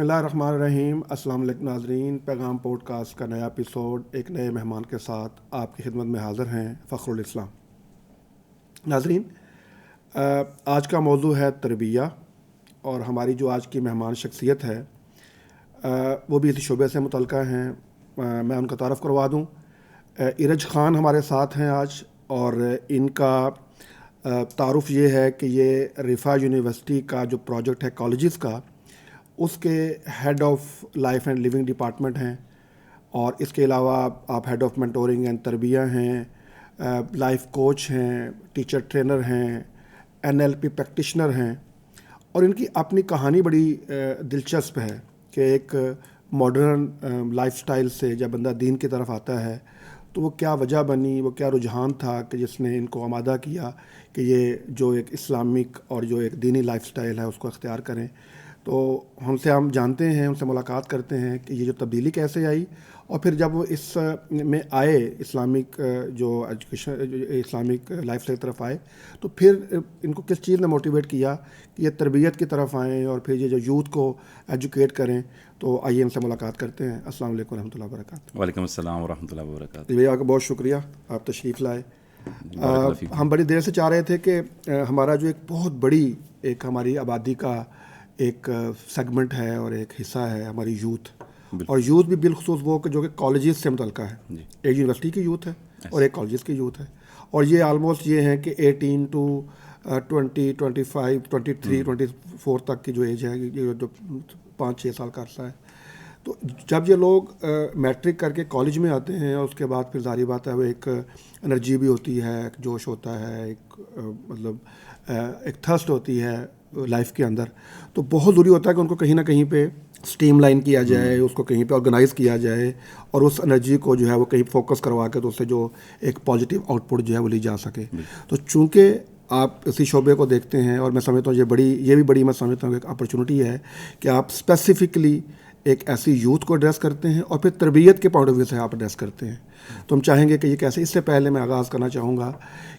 اللہ الرحمن الرحیم. السلام علیکم ناظرین. پیغام پوڈ کاسٹ کا نیا ایپیسوڈ ایک نئے مہمان کے ساتھ آپ کی خدمت میں حاضر ہیں. فخر الاسلام. ناظرین, آج کا موضوع ہے تربیہ, اور ہماری جو آج کی مہمان شخصیت ہے وہ بھی اسی شعبے سے متعلقہ ہیں. میں ان کا تعارف کروا دوں. ارج خان ہمارے ساتھ ہیں آج, اور ان کا تعارف یہ ہے کہ یہ رفا یونیورسٹی کا جو پروجیکٹ ہے کالجز کا, اس کے head of life and living department ہیں, اور اس کے علاوہ آپ ہیڈ آف مینٹورنگ اینڈ تربیہ ہیں, لائف کوچ ہیں, ٹیچر ٹرینر ہیں, NLP پریکٹیشنر ہیں. اور ان کی اپنی کہانی بڑی دلچسپ ہے کہ ایک ماڈرن لائف سٹائل سے جب بندہ دین کی طرف آتا ہے تو وہ کیا وجہ بنی, وہ کیا رجحان تھا کہ جس نے ان کو آمادہ کیا کہ یہ جو ایک اسلامک اور جو ایک دینی لائف سٹائل ہے اس کو اختیار کریں. تو ان سے ہم جانتے ہیں, ان سے ملاقات کرتے ہیں کہ یہ جو تبدیلی کیسے آئی, اور پھر جب وہ اس میں آئے اسلامک جو ایجوکیشن اسلامک لائف سٹائل کی طرف آئے تو پھر ان کو کس چیز نے موٹیویٹ کیا کہ یہ تربیت کی طرف آئیں اور پھر یہ جو یوتھ کو ایجوکیٹ کریں. تو آئیے ان سے ملاقات کرتے ہیں. السلام علیکم ورحمۃ اللہ وبرکاتہ. وعلیکم السلام ورحمۃ اللہ وبرکاتہ. بھیا آپ کا بہت شکریہ, آپ تشریف لائے. ہم بڑی دیر سے چاہ رہے تھے کہ ہمارا جو ایک بہت بڑی ایک ہماری آبادی کا ایک سیگمنٹ ہے اور ایک حصہ ہے ہماری یوتھ, اور یوتھ بھی بالخصوص وہ جو کہ کالجز سے متعلقہ ہے. ایک یونیورسٹی کی یوتھ ہے اور ایک کالجز کی یوتھ ہے, اور یہ آلموسٹ یہ ہیں کہ 18 to 20, 25, 23, 24 تک کی جو ایج ہے, یہ جو 5-6 سال کا عرصہ ہے. تو جب یہ لوگ میٹرک کر کے کالج میں آتے ہیں, اور اس کے بعد پھر ظاہری بات ہے وہ ایک انرجی بھی ہوتی ہے, ایک جوش ہوتا ہے, ایک مطلب ایک تھرسٹ ہوتی ہے لائف کے اندر. تو بہت ضروری ہوتا ہے کہ ان کو کہیں نہ کہیں پہ اسٹریم لائن کیا جائے, اس کو کہیں پہ آرگنائز کیا جائے, اور اس انرجی کو جو ہے وہ کہیں فوکس کروا کے تو اس سے جو ایک پازیٹیو آؤٹ پٹ جو ہے وہ لی جا سکے. تو چونکہ آپ اسی شعبے کو دیکھتے ہیں, اور میں سمجھتا ہوں یہ بھی بڑی میں سمجھتا ہوں ایک اپرچونٹی ہے کہ آپ اسپیسیفکلی ایک ایسی یوتھ کو ایڈریس کرتے ہیں اور پھر تربیت کے پوائنٹ آف ویو سے آپ ایڈریس کرتے ہیں. تو ہم چاہیں گے کہ یہ کیسے. اس سے پہلے میں آغاز کرنا چاہوں گا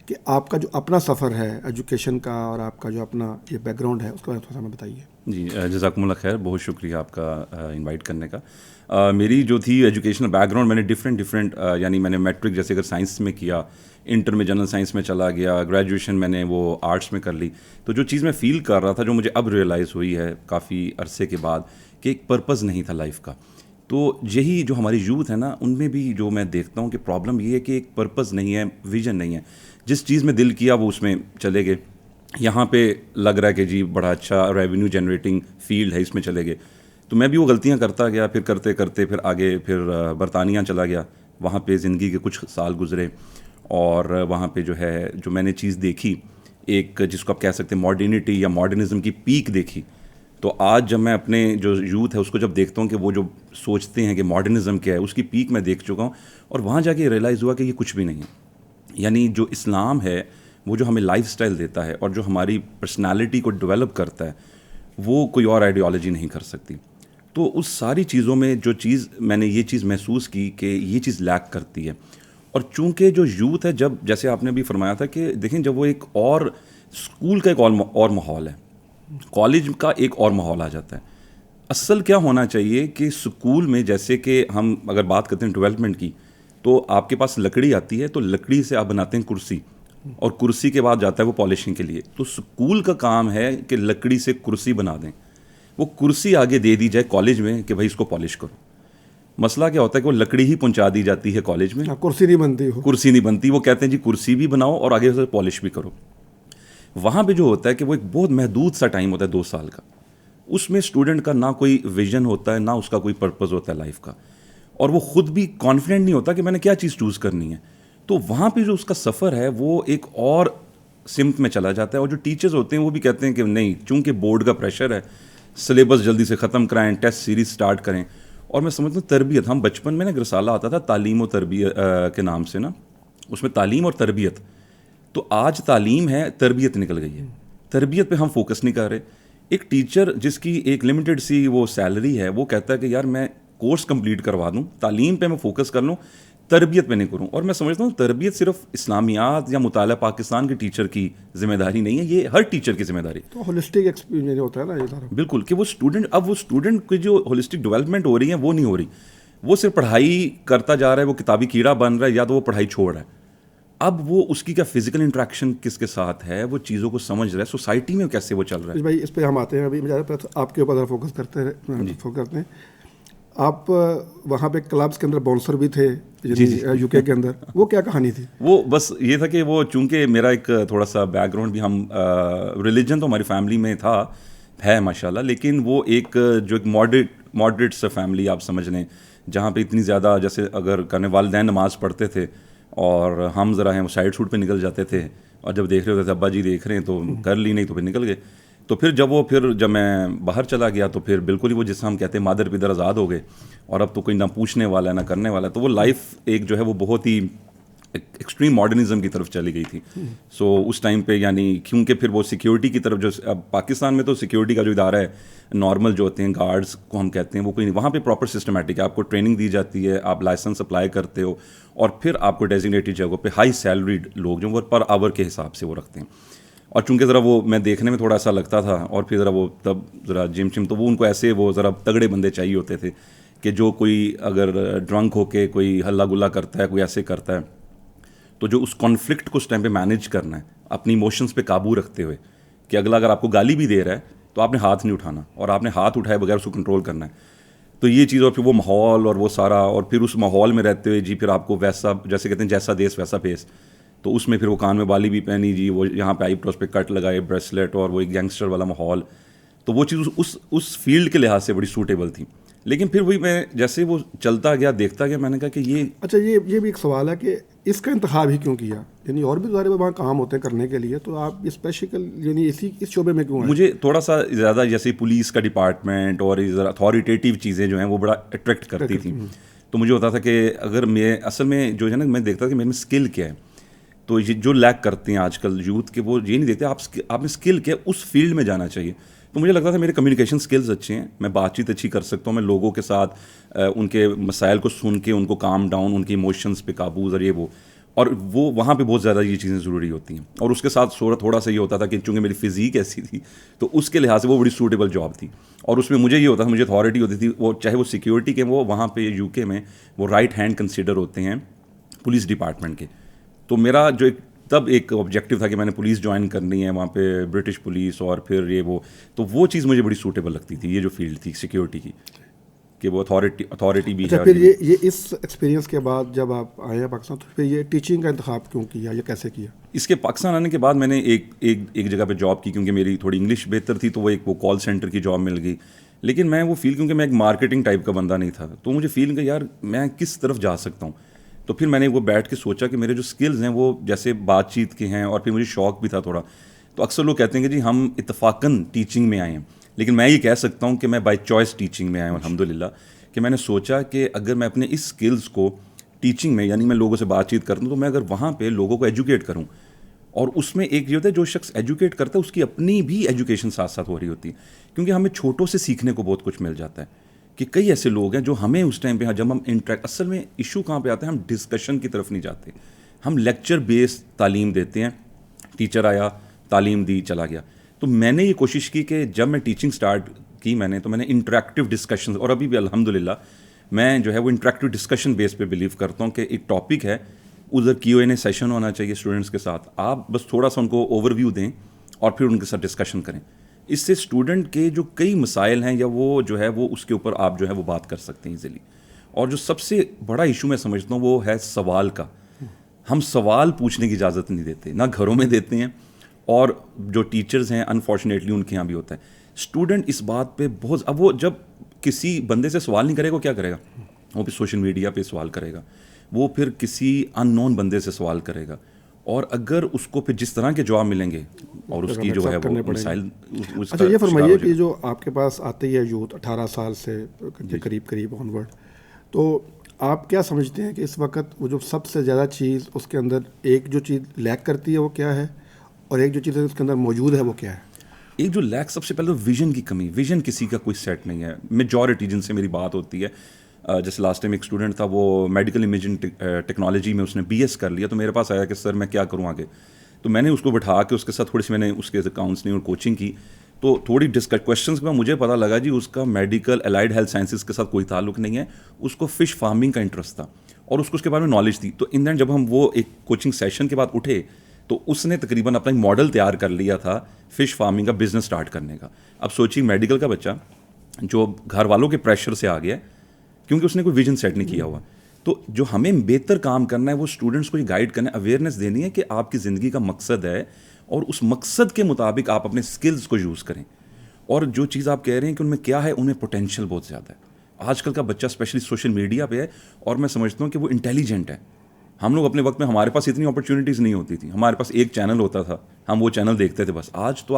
کہ آپ کا جو اپنا سفر ہے ایجوکیشن کا, اور آپ کا جو اپنا یہ بیک گراؤنڈ ہے, اس کے بارے میں تھوڑا سا ہمیں بتائیے. جی جزاکم اللہ خیر, بہت شکریہ آپ کا انوائٹ کرنے کا. میری جو تھی ایجوکیشنل بیک گراؤنڈ, میں نے ڈفرینٹ یعنی میں نے میٹرک جیسے اگر سائنس میں کیا, انٹر میں جنرل سائنس میں چلا گیا, گریجویشن میں نے وہ آرٹس میں کر لی. تو جو چیز میں فیل کر رہا تھا, جو مجھے اب ریئلائز ہوئی ہے کافی عرصے کے بعد, کہ ایک پرپز نہیں تھا لائف کا. تو یہی جو ہماری یوتھ ہے نا, ان میں بھی جو میں دیکھتا ہوں کہ پرابلم یہ ہے کہ ایک پرپز نہیں ہے, ویژن نہیں ہے. جس چیز میں دل کیا وہ اس میں چلے گئے. یہاں پہ لگ رہا ہے کہ جی بڑا اچھا ریونیو جنریٹنگ فیلڈ ہے, اس میں چلے گئے. تو میں بھی وہ غلطیاں کرتا گیا, پھر کرتے کرتے پھر آگے پھر برطانیہ چلا گیا. وہاں پہ زندگی کے کچھ سال گزرے, اور وہاں پہ جو ہے جو میں نے چیز دیکھی, ایک جس کو آپ کہہ سکتے ہیں ماڈرنٹی یا ماڈرنزم کی پیک دیکھی. تو آج جب میں اپنے جو یوتھ ہے اس کو جب دیکھتا ہوں کہ وہ جو سوچتے ہیں کہ ماڈرنزم کیا ہے, اس کی پیک میں دیکھ چکا ہوں, اور وہاں جا کے ریئلائز ہوا کہ یہ کچھ بھی نہیں ہے. یعنی جو اسلام ہے وہ جو ہمیں لائف سٹائل دیتا ہے اور جو ہماری پرسنالٹی کو ڈیولپ کرتا ہے, وہ کوئی اور آئیڈیالوجی نہیں کر سکتی. تو اس ساری چیزوں میں جو چیز میں نے یہ چیز محسوس کی کہ یہ چیز لیک کرتی ہے. اور چونکہ جو یوتھ ہے, جب جیسے آپ نے بھی فرمایا تھا کہ دیکھیں جب وہ ایک اور اسکول کا ایک اور ماحول ہے, کالج کا ایک اور ماحول آ جاتا ہے. اصل کیا ہونا چاہیے کہ اسکول میں جیسے کہ ہم اگر بات کرتے ہیں ڈیولپمنٹ کی, تو آپ کے پاس لکڑی آتی ہے, تو لکڑی سے آپ بناتے ہیں کرسی, اور کرسی کے بعد جاتا ہے وہ پالشنگ کے لیے. تو اسکول کا کام ہے کہ لکڑی سے کرسی بنا دیں, وہ کرسی آگے دے دی جائے کالج میں کہ بھائی اس کو پالش کرو. مسئلہ کیا ہوتا ہے کہ وہ لکڑی ہی پہنچا دی جاتی ہے کالج میں, کرسی نہیں بنتی. وہ کہتے ہیں جی کرسی بھی بناؤ اور آگے سے پالش بھی کرو. وہاں پہ جو ہوتا ہے کہ وہ ایک بہت محدود سا ٹائم ہوتا ہے 2 سال کا, اس میں اسٹوڈنٹ کا نہ کوئی ویژن ہوتا ہے, نہ اس کا کوئی پرپز ہوتا ہے لائف کا, اور وہ خود بھی کانفیڈنٹ نہیں ہوتا کہ میں نے کیا چیز چوز کرنی ہے. تو وہاں پہ جو اس کا سفر ہے وہ ایک اور سمت میں چلا جاتا ہے. اور جو ٹیچرز ہوتے ہیں وہ بھی کہتے ہیں کہ نہیں, چونکہ بورڈ کا پریشر ہے, سلیبس جلدی سے ختم کرائیں, ٹیسٹ سیریز سٹارٹ کریں. اور میں سمجھتا ہوں تربیت, ہم بچپن میں نا ایک رسالہ آتا تھا تعلیم و تربیت کے نام سے نا, اس میں تعلیم اور تربیت. تو آج تعلیم ہے, تربیت نکل گئی ہے. تربیت پہ ہم فوکس نہیں کر رہے. ایک ٹیچر جس کی ایک لمیٹڈ سی وہ سیلری ہے, وہ کہتا ہے کہ یار میں کورس کمپلیٹ کروا دوں, تعلیم پہ میں فوکس کر لوں, تربیت پہ نہیں کروں. اور میں سمجھتا ہوں تربیت صرف اسلامیات یا مطالعہ پاکستان کے ٹیچر کی ذمہ داری نہیں ہے, یہ ہر ٹیچر کی ذمہ داری. تو ہولسٹک ایکسپیرینس ہوتا ہے نا یہ سارا. بالکل, کہ وہ اسٹوڈنٹ کی جو ہولسٹک ڈیولپمنٹ ہو رہی ہے وہ نہیں ہو رہی. وہ صرف پڑھائی کرتا جا رہا ہے, وہ کتابی کیڑا بن رہا ہے, یا تو وہ پڑھائی چھوڑ رہا ہے. اب وہ اس کی کیا فزیکل انٹریکشن کس کے ساتھ ہے, وہ چیزوں کو سمجھ رہا ہے, سوسائٹی میں کیسے وہ چل رہا ہے. بھائی اس پہ ہم آتے ہیں, ابھی آپ کے اوپر فوکس کرتے ہیں. آپ وہاں پہ کلبس کے اندر باؤنسر بھی تھے یو کے اندر, وہ کیا کہانی تھی؟ وہ بس یہ تھا کہ وہ چونکہ میرا ایک تھوڑا سا بیک گراؤنڈ بھی, ہم ریلیجن تو ہماری فیملی میں تھا, ہے ماشاء اللہ, لیکن وہ ایک جو ایک ماڈریٹ سے فیملی آپ سمجھ لیں, جہاں پہ اتنی زیادہ جیسے اگر کرنے والدین نماز پڑھتے تھے اور ہم ذرا ہیں وہ سائڈ شوٹ پہ نکل جاتے تھے, اور جب دیکھ رہے ہوتے تھے ابا جی دیکھ رہے ہیں تو کر لی, نہیں تو پھر نکل گئے. تو پھر جب میں باہر چلا گیا تو پھر بالکل ہی وہ جس ہم کہتے ہیں مادر پدر آزاد ہو گئے, اور اب تو کوئی نہ پوچھنے والا ہے نہ کرنے والا ہے. تو وہ لائف ایک جو ہے وہ بہت ہی ایکسٹریم ماڈرنزم کی طرف چلی گئی تھی. سو اس ٹائم پہ یعنی کیونکہ پھر وہ سیکیورٹی کی طرف, جو اب پاکستان میں تو سیکیورٹی کا جو ادارہ ہے نارمل جو ہوتے ہیں گارڈز کو ہم کہتے ہیں, وہ کوئی نہیں, وہاں پہ پراپر سسٹمیٹک ہے, آپ کو ٹریننگ دی جاتی ہے, آپ لائسنس اپلائی کرتے ہو, اور پھر آپ کو ڈیزگنیٹڈ جگہوں پہ ہائی سیلریڈ لوگ جو وہ پر آور کے حساب سے وہ رکھتے ہیں. اور چونکہ ذرا وہ میں دیکھنے میں تھوڑا سا لگتا تھا, اور پھر ذرا وہ تب ذرا جم تو وہ ان کو ایسے وہ ذرا تگڑے بندے چاہیے ہوتے تھے کہ جو کوئی اگر ڈرنک ہو کے کوئی ہلا گلا کرتا ہے, کوئی ایسے کرتا ہے, تو جو اس کانفلکٹ کو اس ٹائم پہ مینیج کرنا ہے اپنی ایموشنس پہ قابو رکھتے ہوئے, کہ اگلا اگر آپ کو گالی بھی دے رہا ہے تو آپ نے ہاتھ نہیں اٹھانا, اور آپ نے ہاتھ اٹھائے بغیر اس کو کنٹرول کرنا ہے. تو یہ چیز, اور پھر وہ ماحول اور وہ سارا, اور پھر اس ماحول میں رہتے ہوئے جی پھر آپ کو ویسا, جیسے کہتے ہیں جیسا دیس ویسا پیس, تو اس میں پھر وہ کان میں بالی بھی پہنی جی, وہ یہاں پہ آئی پروس پہ کٹ لگائے, بریسلیٹ, اور وہ ایک گینگسٹر والا ماحول. تو وہ چیز اس فیلڈ کے لحاظ سے بڑی سوٹیبل تھی. لیکن پھر وہی میں جیسے وہ چلتا گیا دیکھتا گیا, میں نے کہا کہ یہ اچھا یہ بھی ایک سوال ہے کہ اس کا انتخاب ہی کیوں کیا, یعنی اور بھی سارے وہاں کام ہوتے ہیں کرنے کے لیے, تو آپ اسپیشل یعنی اس شعبے میں کیوں ہیں؟ مجھے تھوڑا سا زیادہ جیسے پولیس کا ڈپارٹمنٹ اور اتھارٹیٹیو چیزیں جو ہیں وہ بڑا اٹریکٹ کرتی تھیں. تو مجھے ہوتا تھا کہ اگر میں اصل میں جو ہے نا, میں دیکھتا تھا کہ میرے میں اسکل کیا ہے. تو یہ جو لیک کرتے ہیں آج کل یوتھ کے, وہ یہ نہیں دیکھتے آپ نے اسکل کیا, اس فیلڈ میں جانا چاہیے. تو مجھے لگتا تھا میرے کمیونیکیشن اسکلز اچھے ہیں, میں بات چیت اچھی کر سکتا ہوں, میں لوگوں کے ساتھ ان کے مسائل کو سن کے ان کو کام ڈاؤن, ان کی ایموشنس پہ قابو, اور یہ وہ, اور وہ وہاں پہ بہت زیادہ یہ چیزیں ضروری ہوتی ہیں. اور اس کے ساتھ تھوڑا سا یہ ہوتا تھا کہ چونکہ میری فزیک ایسی تھی تو اس کے لحاظ سے وہ بڑی سوٹیبل جاب تھی. اور اس میں مجھے یہ ہوتا تھا, مجھے اتھارٹی ہوتی تھی, وہ چاہے وہ سیکیورٹی کے, وہ وہاں پہ یو کے میں وہ رائٹ ہینڈ کنسیڈر ہوتے ہیں پولیس ڈپارٹمنٹ کے. تو میرا جو تب ایک آبجیکٹیو تھا کہ میں نے پولیس جوائن کرنی ہے, وہاں پہ برٹش پولیس, اور پھر یہ تو وہ چیز مجھے بڑی سوٹیبل لگتی تھی, یہ جو فیلڈ تھی سیکیورٹی کی, کہ وہ اتھارٹی بھی ہے. پھر یہ اس ایکسپیرینس کے بعد جب آپ آئے ہیں پاکستان, تو پھر یہ ٹیچنگ کا انتخاب کیوں کیا, یا کیسے کیا؟ اس کے پاکستان آنے کے بعد میں نے ایک جگہ پہ جاب کی, کیونکہ میری تھوڑی انگلش بہتر تھی, تو وہ کال سینٹر کی جاب مل گئی. لیکن میں وہ کیونکہ میں ایک مارکیٹنگ ٹائپ کا بندہ نہیں تھا, تو مجھے فیل کہ یار میں کس طرف جا سکتا ہوں. تو پھر میں نے وہ بیٹھ کے سوچا کہ میرے جو اسکلز ہیں وہ جیسے بات چیت کے ہیں, اور پھر مجھے شوق بھی تھا تھوڑا. تو اکثر لوگ کہتے ہیں کہ جی ہم اتفاقاً ٹیچنگ میں آئے ہیں, لیکن میں یہ کہہ سکتا ہوں کہ میں بائی چوائس ٹیچنگ میں آیا ہوں الحمدللہ. کہ میں نے سوچا کہ اگر میں اپنے اس اسکلز کو ٹیچنگ میں, یعنی میں لوگوں سے بات چیت کرتا ہوں, تو میں اگر وہاں پہ لوگوں کو ایجوکیٹ کروں, اور اس میں ایک یہ ہوتا ہے جو شخص ایجوکیٹ کرتا ہے اس کی اپنی بھی ایجوکیشن ساتھ ساتھ ہو رہی ہوتی ہے, کیونکہ ہمیں چھوٹوں سے سیکھنے کو بہت کچھ مل جاتا ہے. کہ کئی ایسے لوگ ہیں جو ہمیں اس ٹائم پہ, جب ہم اصل میں ایشو کہاں پہ آتا ہے, ہم ڈسکشن کی طرف نہیں جاتے, ہم لیکچر بیس تعلیم دیتے ہیں, ٹیچر آیا تعلیم دی چلا گیا. تو میں نے یہ کوشش کی کہ جب میں ٹیچنگ سٹارٹ کی تو میں نے انٹریکٹیو ڈسکشن, اور ابھی بھی الحمدللہ میں جو ہے وہ انٹریکٹیو ڈسکشن بیس پہ بلیو کرتا ہوں کہ ایک ٹاپک ہے, ادھر Q&A سیشن ہونا چاہیے اسٹوڈنٹس کے ساتھ, آپ بس تھوڑا سا ان کو اوور ویو دیں اور پھر ان کے ساتھ ڈسکشن کریں. اس سے اسٹوڈنٹ کے جو کئی مسائل ہیں, یا وہ جو ہے وہ اس کے اوپر آپ جو ہے وہ بات کر سکتے ہیں ایزیلی. اور جو سب سے بڑا ایشو میں سمجھتا ہوں وہ ہے سوال کا. ہم سوال پوچھنے کی اجازت نہیں دیتے, نہ گھروں میں دیتے ہیں, اور جو ٹیچرز ہیں انفارچونیٹلی ان کے یہاں بھی ہوتا ہے. اسٹوڈنٹ اس بات پہ بہت, اب وہ جب کسی بندے سے سوال نہیں کرے گا, وہ کیا کرے گا, وہ پھر سوشل میڈیا پہ سوال کرے گا, وہ پھر کسی ان نون بندے سے سوال کرے گا, اور اگر اس کو پھر جس طرح کے جواب ملیں گے اور اس کی جو ہے وہ مسائل. اچھا یہ فرمائیے کہ جو آپ کے پاس آتے ہے یوتھ 18 سال سے قریب آنورڈ, تو آپ کیا سمجھتے ہیں کہ اس وقت وہ جو سب سے زیادہ چیز اس کے اندر, ایک جو چیز لیک کرتی ہے وہ کیا ہے, اور ایک جو چیز اس کے اندر موجود ہے وہ کیا ہے؟ ایک جو لیک سب سے پہلے ویژن کی کمی, ویژن کسی کا کوئی سیٹ نہیں ہے. میجورٹی جن سے میری بات ہوتی ہے جیسے لاسٹ ٹائم ایک اسٹوڈنٹ تھا, وہ میڈیکل امیجنگ ٹیکنالوجی میں اس نے BS کر لیا, تو میرے پاس آیا کہ سر میں کیا کروں آگے. تو میں نے اس کو بٹھا کے اس کے ساتھ تھوڑی سی میں نے اس کے کاؤنسلنگ اور کوچنگ کی. تو تھوڑی کویشچنس میں مجھے پتہ لگا جی اس کا میڈیکل الائڈ ہیلتھ سائنسز کے ساتھ کوئی تعلق نہیں ہے, اس کو فش فارمنگ کا انٹرسٹ تھا اور اس کو اس کے بارے میں نالج تھی. تو ان دین جب ہم وہ ایک کوچنگ سیشن کے بعد اٹھے تو اس نے تقریباً اپنا ایک ماڈل تیار کر لیا تھا فش فارمنگ کا بزنس اسٹارٹ کرنے کا. اب سوچیے میڈیکل کا بچہ جو گھر والوں کے پریشر سے آ گیا کیونکہ اس نے کوئی ویژن سیٹ نہیں کیا ہوا. تو جو ہمیں بہتر کام کرنا ہے وہ اسٹوڈنٹس کو یہ گائیڈ کرنا ہے, اویئرنیس دینی ہے کہ آپ کی زندگی کا مقصد ہے اور اس مقصد کے مطابق آپ اپنے اسکلز کو یوز کریں. اور جو چیز آپ کہہ رہے ہیں کہ ان میں کیا ہے, ان میں پوٹینشیل بہت زیادہ ہے. آج کل کا بچہ اسپیشلی سوشل میڈیا پہ ہے اور میں سمجھتا ہوں کہ وہ انٹیلیجنٹ ہے. ہم لوگ اپنے وقت میں ہمارے پاس اتنی اپرچونیٹیز نہیں ہوتی تھی, ہمارے پاس ایک چینل ہوتا تھا, ہم وہ چینل دیکھتے تھے بس. آج تو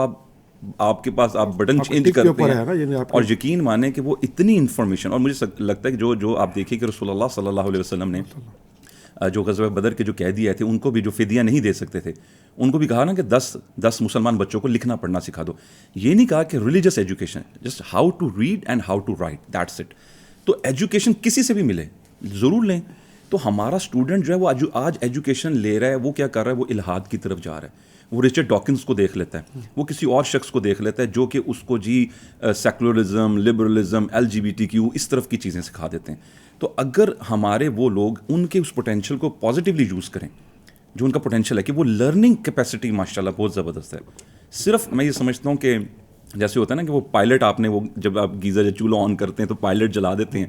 آپ کے پاس آپ بٹن چینج کرتے ہیں اور یقین مانیں کہ وہ اتنی انفارمیشن. اور مجھے لگتا ہے کہ جو آپ دیکھیے کہ رسول اللہ صلی اللہ علیہ وسلم نے جو غزوہ بدر کے جو قیدی آئے تھے ان کو بھی جو فدیہ نہیں دے سکتے تھے ان کو بھی کہا نا کہ 10 مسلمان بچوں کو لکھنا پڑھنا سکھا دو. یہ نہیں کہا کہ religious education, just how to read and how to write, that's it. تو ایجوکیشن کسی سے بھی ملے ضرور لیں. تو ہمارا اسٹوڈنٹ جو ہے وہ آج ایجوکیشن لے رہا ہے, وہ کیا کر رہا ہے, وہ الحاد کی طرف جا رہا ہے. وہ رچرڈ ڈاکنز کو دیکھ لیتا ہے, وہ کسی اور شخص کو دیکھ لیتا ہے جو کہ اس کو جی سیکولرزم, لبرلزم, LGBTQ اس طرف کی چیزیں سکھا دیتے ہیں. تو اگر ہمارے وہ لوگ ان کے اس پوٹینشیل کو پازیٹیولی یوز کریں, جو ان کا پوٹینشیل ہے کہ وہ لرننگ کیپیسٹی ماشاء اللہ بہت زبردست ہے. صرف میں یہ سمجھتا ہوں کہ جیسے ہوتا ہے نا کہ وہ پائلٹ آپ نے وہ جب آپ گیزر یا چولہا آن کرتے ہیں تو پائلٹ جلا دیتے ہیں,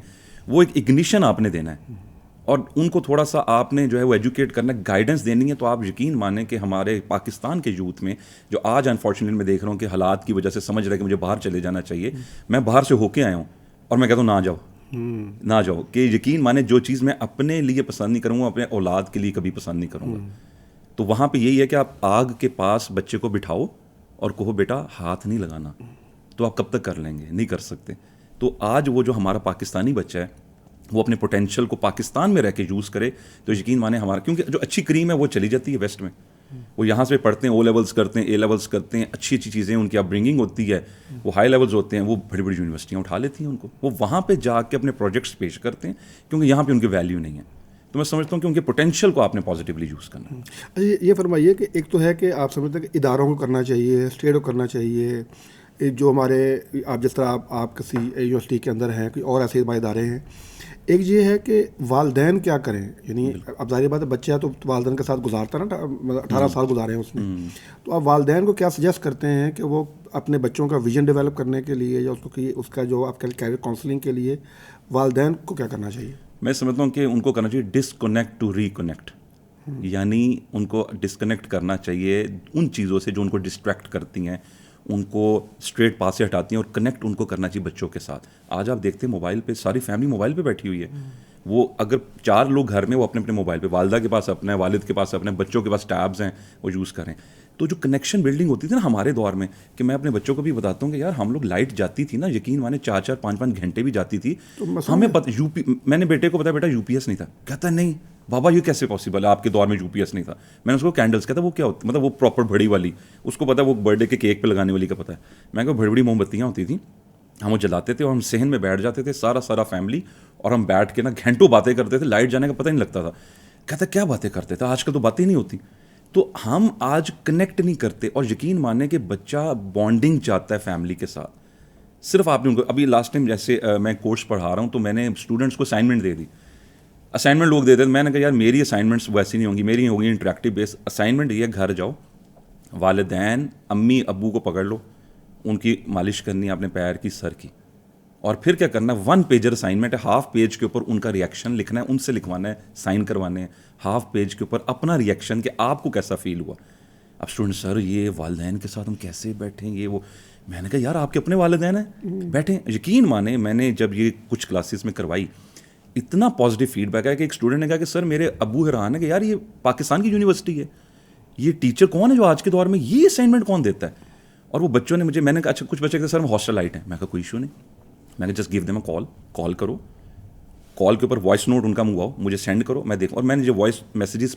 وہ ایک اگنیشن آپ نے دینا ہے اور ان کو تھوڑا سا آپ نے جو ہے وہ ایجوکیٹ کرنا ہے, گائیڈنس دینی ہے. تو آپ یقین مانیں کہ ہمارے پاکستان کے یوتھ میں جو آج انفارچونیٹلی میں دیکھ رہا ہوں کہ حالات کی وجہ سے سمجھ رہا ہے کہ مجھے باہر چلے جانا چاہیے, میں باہر سے ہو کے آیا ہوں اور میں کہتا ہوں نہ جاؤ کہ یقین مانیں جو چیز میں اپنے لیے پسند نہیں کروں گا اپنے اولاد کے لیے کبھی پسند نہیں کروں گا. تو وہاں پہ یہی ہے کہ آپ آگ کے پاس بچے کو بٹھاؤ اور کہو بیٹا ہاتھ نہیں لگانا, تو آپ کب تک کر لیں گے, نہیں کر سکتے. تو آج وہ جو ہمارا پاکستانی بچہ ہے وہ اپنے پوٹینشیل کو پاکستان میں رہ کے یوز کرے تو یقین مانیں ہمارا, کیونکہ جو اچھی کریم ہے وہ چلی جاتی ہے ویسٹ میں, وہ یہاں سے پڑھتے ہیں, او لیولس کرتے ہیں, اے لیولس کرتے ہیں, اچھی چیزیں ان کی اپ برنگنگ ہوتی ہے, وہ ہائی لیولز ہوتے ہیں, وہ بڑی بڑی یونیورسٹیاں اٹھا لیتی ہیں ان کو, وہ وہاں پہ جا کے اپنے پروجیکٹس پیش کرتے ہیں کیونکہ یہاں پہ ان کی ویلیو نہیں ہے. تو میں سمجھتا ہوں کہ ان کے پوٹینشیل کو آپ نے پازیٹیولی یوز کرنا ہے. یہ فرمائیے کہ ایک تو ہے کہ آپ سمجھتے ہیں کہ اداروں کو کرنا چاہیے, اسٹیٹ کو کرنا چاہیے, جو ہمارے آپ جس طرح آپ کسی یونیورسٹی کے اندر ہیں, کوئی اور ایسے ادارے ہیں. ایک یہ ہے کہ والدین کیا کریں, یعنی اب ظاہر بات ہے بچہ تو والدین کے ساتھ گزارتا نا, 18 سال گزارے ہیں اس میں. تو آپ والدین کو کیا سجیسٹ کرتے ہیں کہ وہ اپنے بچوں کا ویژن ڈیولپ کرنے کے لیے یا اس کا جو آپ کیریئر کاؤنسلنگ کے لیے والدین کو کیا کرنا چاہیے؟ میں سمجھتا ہوں کہ ان کو کرنا چاہیے ڈسکنیکٹ ٹو ریکنیکٹ, یعنی ان کو ڈسکنیکٹ کرنا چاہیے ان چیزوں سے جو ان کو ڈسٹریکٹ کرتی ہیں, ان کو اسٹریٹ پاس سے ہٹاتی ہیں, اور کنیکٹ ان کو کرنا چاہیے بچوں کے ساتھ. آج آپ دیکھتے ہیں موبائل پہ ساری فیملی موبائل پہ بیٹھی ہوئی ہے. وہ اگر 4 لوگ گھر میں وہ اپنے اپنے موبائل پہ, والدہ کے پاس اپنا ہے, والد کے پاس اپنے, بچوں کے پاس ٹیبز ہیں وہ یوز کریں. تو جو کنیکشن بلڈنگ ہوتی تھی نا ہمارے دور میں, کہ میں اپنے بچوں کو بھی بتاتا ہوں کہ یار ہم لوگ لائٹ جاتی تھی نا, یقین مانے 4-4 5-5 گھنٹے بھی جاتی تھی, ہمیں میں نے بیٹے کو بتایا بیٹا UPS نہیں تھا, کہتا نہیں بابا یہ کیسے پاسبل ہے, آپ کے دور میں UPS نہیں تھا. میں نے اس کو کینڈلس کہتا وہ کیا ہوتا, مطلب وہ پراپر بڑی والی, اس کو پتا وہ برتھ ڈے کے کیک پہ لگانے والی کا پتا ہے. میں کہا بڑی بڑی موم بتیاں ہوتی تھیں, ہم وہ جلاتے تھے اور ہم صحن میں بیٹھ جاتے تھے سارا فیملی, اور ہم بیٹھ کے نا گھنٹوں باتیں کرتے تھے, لائٹ جانے کا پتہ نہیں لگتا تھا. کہتا کیا باتیں کرتے تھے, آج کل تو باتیں نہیں ہوتی. تو ہم آج کنیکٹ نہیں کرتے, اور یقین ماننے کہ بچہ بانڈنگ چاہتا ہے فیملی کے ساتھ. صرف آپ نے ان کو, ابھی لاسٹ ٹائم جیسے میں کورس پڑھا رہا ہوں تو میں نے اسٹوڈنٹس کو اسائنمنٹ دے دی. اسائنمنٹ لوگ دیتے تھے, میں نے کہا یار میری اسائنمنٹس ویسی نہیں ہوں گی, میری ہوگی انٹریکٹیو بیس. اسائنمنٹ یہ گھر جاؤ, والدین امی ابو کو پکڑ لو, ان کی مالش کرنی ہے اپنے پیر کی, سر کی, اور پھر کیا کرنا ہے 1 پیجر اسائنمنٹ ہے, ہاف پیج کے اوپر ان کا ریئیکشن لکھنا ہے, ان سے لکھوانا ہے, سائن کروانے ہیں, ہاف پیج کے اوپر اپنا ریئیکشن کہ آپ کو کیسا فیل ہوا. اب اسٹوڈنٹ سر یہ والدین کے ساتھ ہم کیسے بیٹھیں, یہ وہ. میں نے کہا یار آپ کے اپنے والدین ہیں, بیٹھیں. یقین مانیں میں نے جب یہ کچھ کلاسز میں کروائی, اتنا پازیٹیو فیڈ بیک ہے کہ ایک اسٹوڈنٹ نے کہا کہ سر میرے ابو حیران ہے کہ یار یہ پاکستان کی یونیورسٹی ہے, یہ ٹیچر کون ہے جو آج کے دور میں یہ اسائنمنٹ کون دیتا ہے. اور وہ بچوں نے مجھے, میں نے کہا اچھا کچھ بچے کہتے سر ہم ہاسٹل لائٹ ہیں. میں کہا کوئی ایشو نہیں, میں نے جسٹ گیو دیم اے کال کرو, کال کے اوپر وائس نوٹ ان کا منگواؤ, مجھے سینڈ کرو, میں دیکھوں. اور میں نے جو وائس میسیجز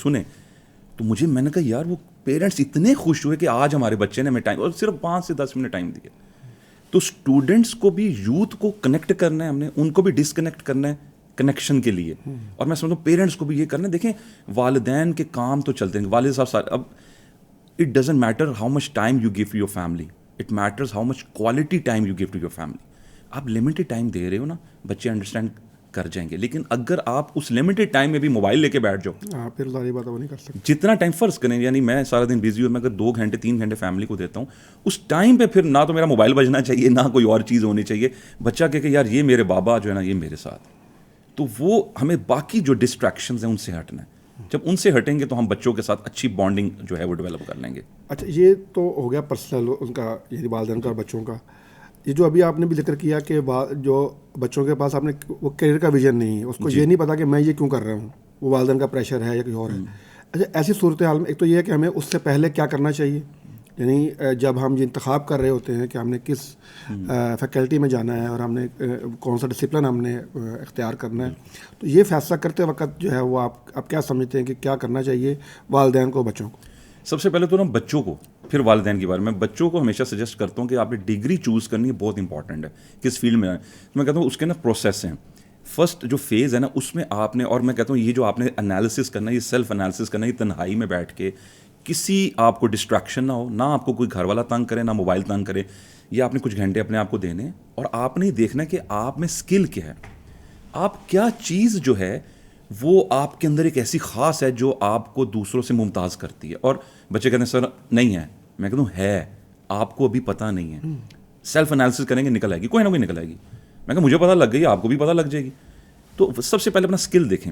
سنے تو میں نے کہا یار وہ پیرنٹس اتنے خوش ہوئے کہ آج ہمارے بچے نے ہمیں ٹائم, اور صرف 5 سے 10 منٹ ٹائم دیا. تو اسٹوڈنٹس کو بھی یوتھ کو کنیکٹ کرنا ہے ہم نے, ان کو بھی ڈسکنیکٹ کرنا ہے کنیکشن کے لیے. اور میں سمجھتا ہوں پیرنٹس کو بھی یہ کرنا ہے. دیکھیں والدین کے کام تو چلتے ہیں, والد صاحب سارے, اب it doesn't matter how much time you give to your family, it matters how much quality time you give to your family. آپ لمیٹڈ ٹائم دے رہے ہو نا, بچے انڈرسٹینڈ کر جائیں گے. لیکن اگر آپ اس لمیٹڈ ٹائم میں بھی موبائل لے کے بیٹھ جاؤ, پھر ساری بات وہ نہیں کر سکتے. جتنا ٹائم فرض کریں, یعنی میں سارا دن بزی ہوں, میں اگر 2 گھنٹے 3 گھنٹے فیملی کو دیتا ہوں, اس ٹائم پہ پھر نہ تو میرا موبائل بجنا چاہیے, نہ کوئی اور چیز ہونی چاہیے. بچہ کہ یار یہ میرے بابا جو ہے نا یہ میرے ساتھ, تو وہ ہمیں باقی جو ڈسٹریکشنز ہیں ان سے ہٹنا ہے. جب ان سے ہٹیں گے تو ہم بچوں کے ساتھ اچھی بانڈنگ جو ہے وہ ڈیولپ کر لیں گے. اچھا, یہ تو ہو گیا پرسنل ان کا, یعنی والدین کا اور بچوں کا. یہ جو ابھی آپ نے بھی ذکر کیا کہ جو بچوں کے پاس آپ نے وہ کیریئر کا ویژن نہیں ہے, اس کو یہ نہیں پتا کہ میں یہ کیوں کر رہا ہوں, وہ والدین کا پریشر ہے یا کوئی اور ہے. اچھا, ایسی صورتحال میں ایک تو یہ ہے کہ ہمیں اس سے پہلے کیا کرنا چاہیے, یعنی جب ہم یہ انتخاب کر رہے ہوتے ہیں کہ ہم نے کس فیکلٹی میں جانا ہے اور ہم نے کون سا ڈسپلن ہم نے اختیار کرنا ہے, تو یہ فیصلہ کرتے وقت جو ہے وہ آپ کیا سمجھتے ہیں کہ کیا کرنا چاہیے والدین کو, بچوں کو؟ سب سے پہلے تو نا بچوں کو, پھر والدین کے بارے میں. بچوں کو ہمیشہ سجیسٹ کرتا ہوں کہ آپ نے ڈگری چوز کرنی ہے, بہت امپورٹنٹ ہے کس فیلڈ میں. میں کہتا ہوں اس کے نا پروسیس ہیں. فرسٹ جو فیز ہے نا اس میں آپ نے, اور میں کہتا ہوں یہ جو آپ نے انالیسس کرنا ہے, یہ سیلف انالیسس کرنا ہے, یہ تنہائی میں بیٹھ کے, کسی آپ کو ڈسٹریکشن نہ ہو, نہ آپ کو کوئی گھر والا تنگ کرے, نہ موبائل تنگ کرے. یہ آپ نے کچھ گھنٹے اپنے آپ کو دینے, اور آپ نے دیکھنا ہے کہ آپ میں اسکل کیا ہے, آپ کیا چیز جو ہے وہ آپ کے اندر ایک ایسی خاص ہے جو آپ کو دوسروں سے ممتاز کرتی ہے. اور بچے کہتے ہیں سر نہیں ہے, میں کہتا ہوں ہے, آپ کو ابھی پتہ نہیں ہے. سیلف انالیسس کریں گے نکل آئے گی, کوئی نہ کوئی نکل آئے گی. میں کہا مجھے پتہ لگ گئی, آپ کو بھی پتہ لگ جائے گی. تو سب سے پہلے اپنا اسکل دیکھیں.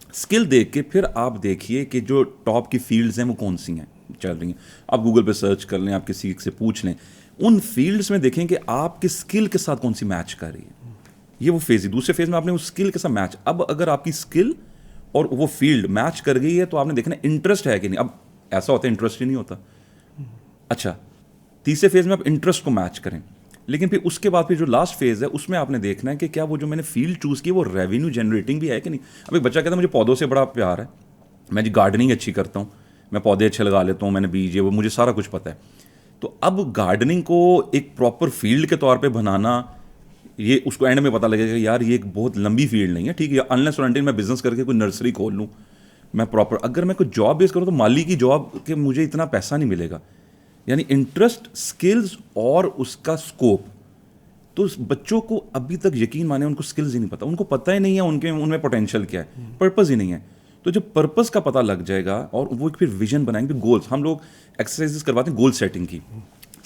اسکل دیکھ کے پھر آپ دیکھیے کہ جو ٹاپ کی فیلڈز ہیں وہ کون سی ہیں چل رہی ہیں. آپ گوگل پہ سرچ کر لیں, آپ کسی سے پوچھ لیں, ان فیلڈس میں دیکھیں کہ آپ کے اسکل کے ساتھ کون سی میچ کر رہی ہے. یہ وہ فیز ہے. دوسرے فیز میں آپ نے اس اسکل کے ساتھ میچ, اب اگر آپ کی اسکل اور وہ فیلڈ میچ کر گئی ہے تو آپ نے دیکھنا انٹرسٹ ہے کہ نہیں. اب ایسا ہوتا ہے انٹرسٹ ہی نہیں ہوتا. اچھا, تیسرے فیز میں آپ انٹرسٹ کو میچ کریں. لیکن پھر اس کے بعد پھر جو لاسٹ فیز ہے اس میں آپ نے دیکھنا ہے کہ کیا وہ جو میں نے فیلڈ چوز کی وہ ریونیو جنریٹنگ بھی ہے کہ نہیں. اب ایک بچہ کہتا ہے مجھے پودوں سے بڑا پیار ہے, میں جی گارڈننگ اچھی کرتا ہوں, میں پودے اچھے لگا لیتا ہوں, میں نے بیج وہ مجھے سارا کچھ پتہ ہے. تو اب گارڈننگ کو ایک پراپر فیلڈ کے طور پہ بنانا, یہ اس کو اینڈ میں پتہ لگے گا کہ یار یہ ایک بہت لمبی فیلڈ نہیں ہے. ٹھیک ہے, انلیس اور انٹل میں بزنس کر کے کوئی نرسری کھول لوں, میں پراپر, اگر میں کوئی جاب بیس کروں تو مالی کی جاب کہ مجھے اتنا پیسہ نہیں ملے گا. یعنی انٹرسٹ, اسکلز اور اس کا اسکوپ. تو بچوں کو ابھی تک یقین مانے ان کو اسکلز ہی نہیں پتہ, ان کو پتہ ہی نہیں ہے ان میں پوٹینشیل کیا ہے, پرپز ہی نہیں ہے. تو جب پرپز کا پتہ لگ جائے گا اور وہ پھر ویژن بنائیں گے, گولس, ہم لوگ ایکسرسائزز کرواتے ہیں گول سیٹنگ کی.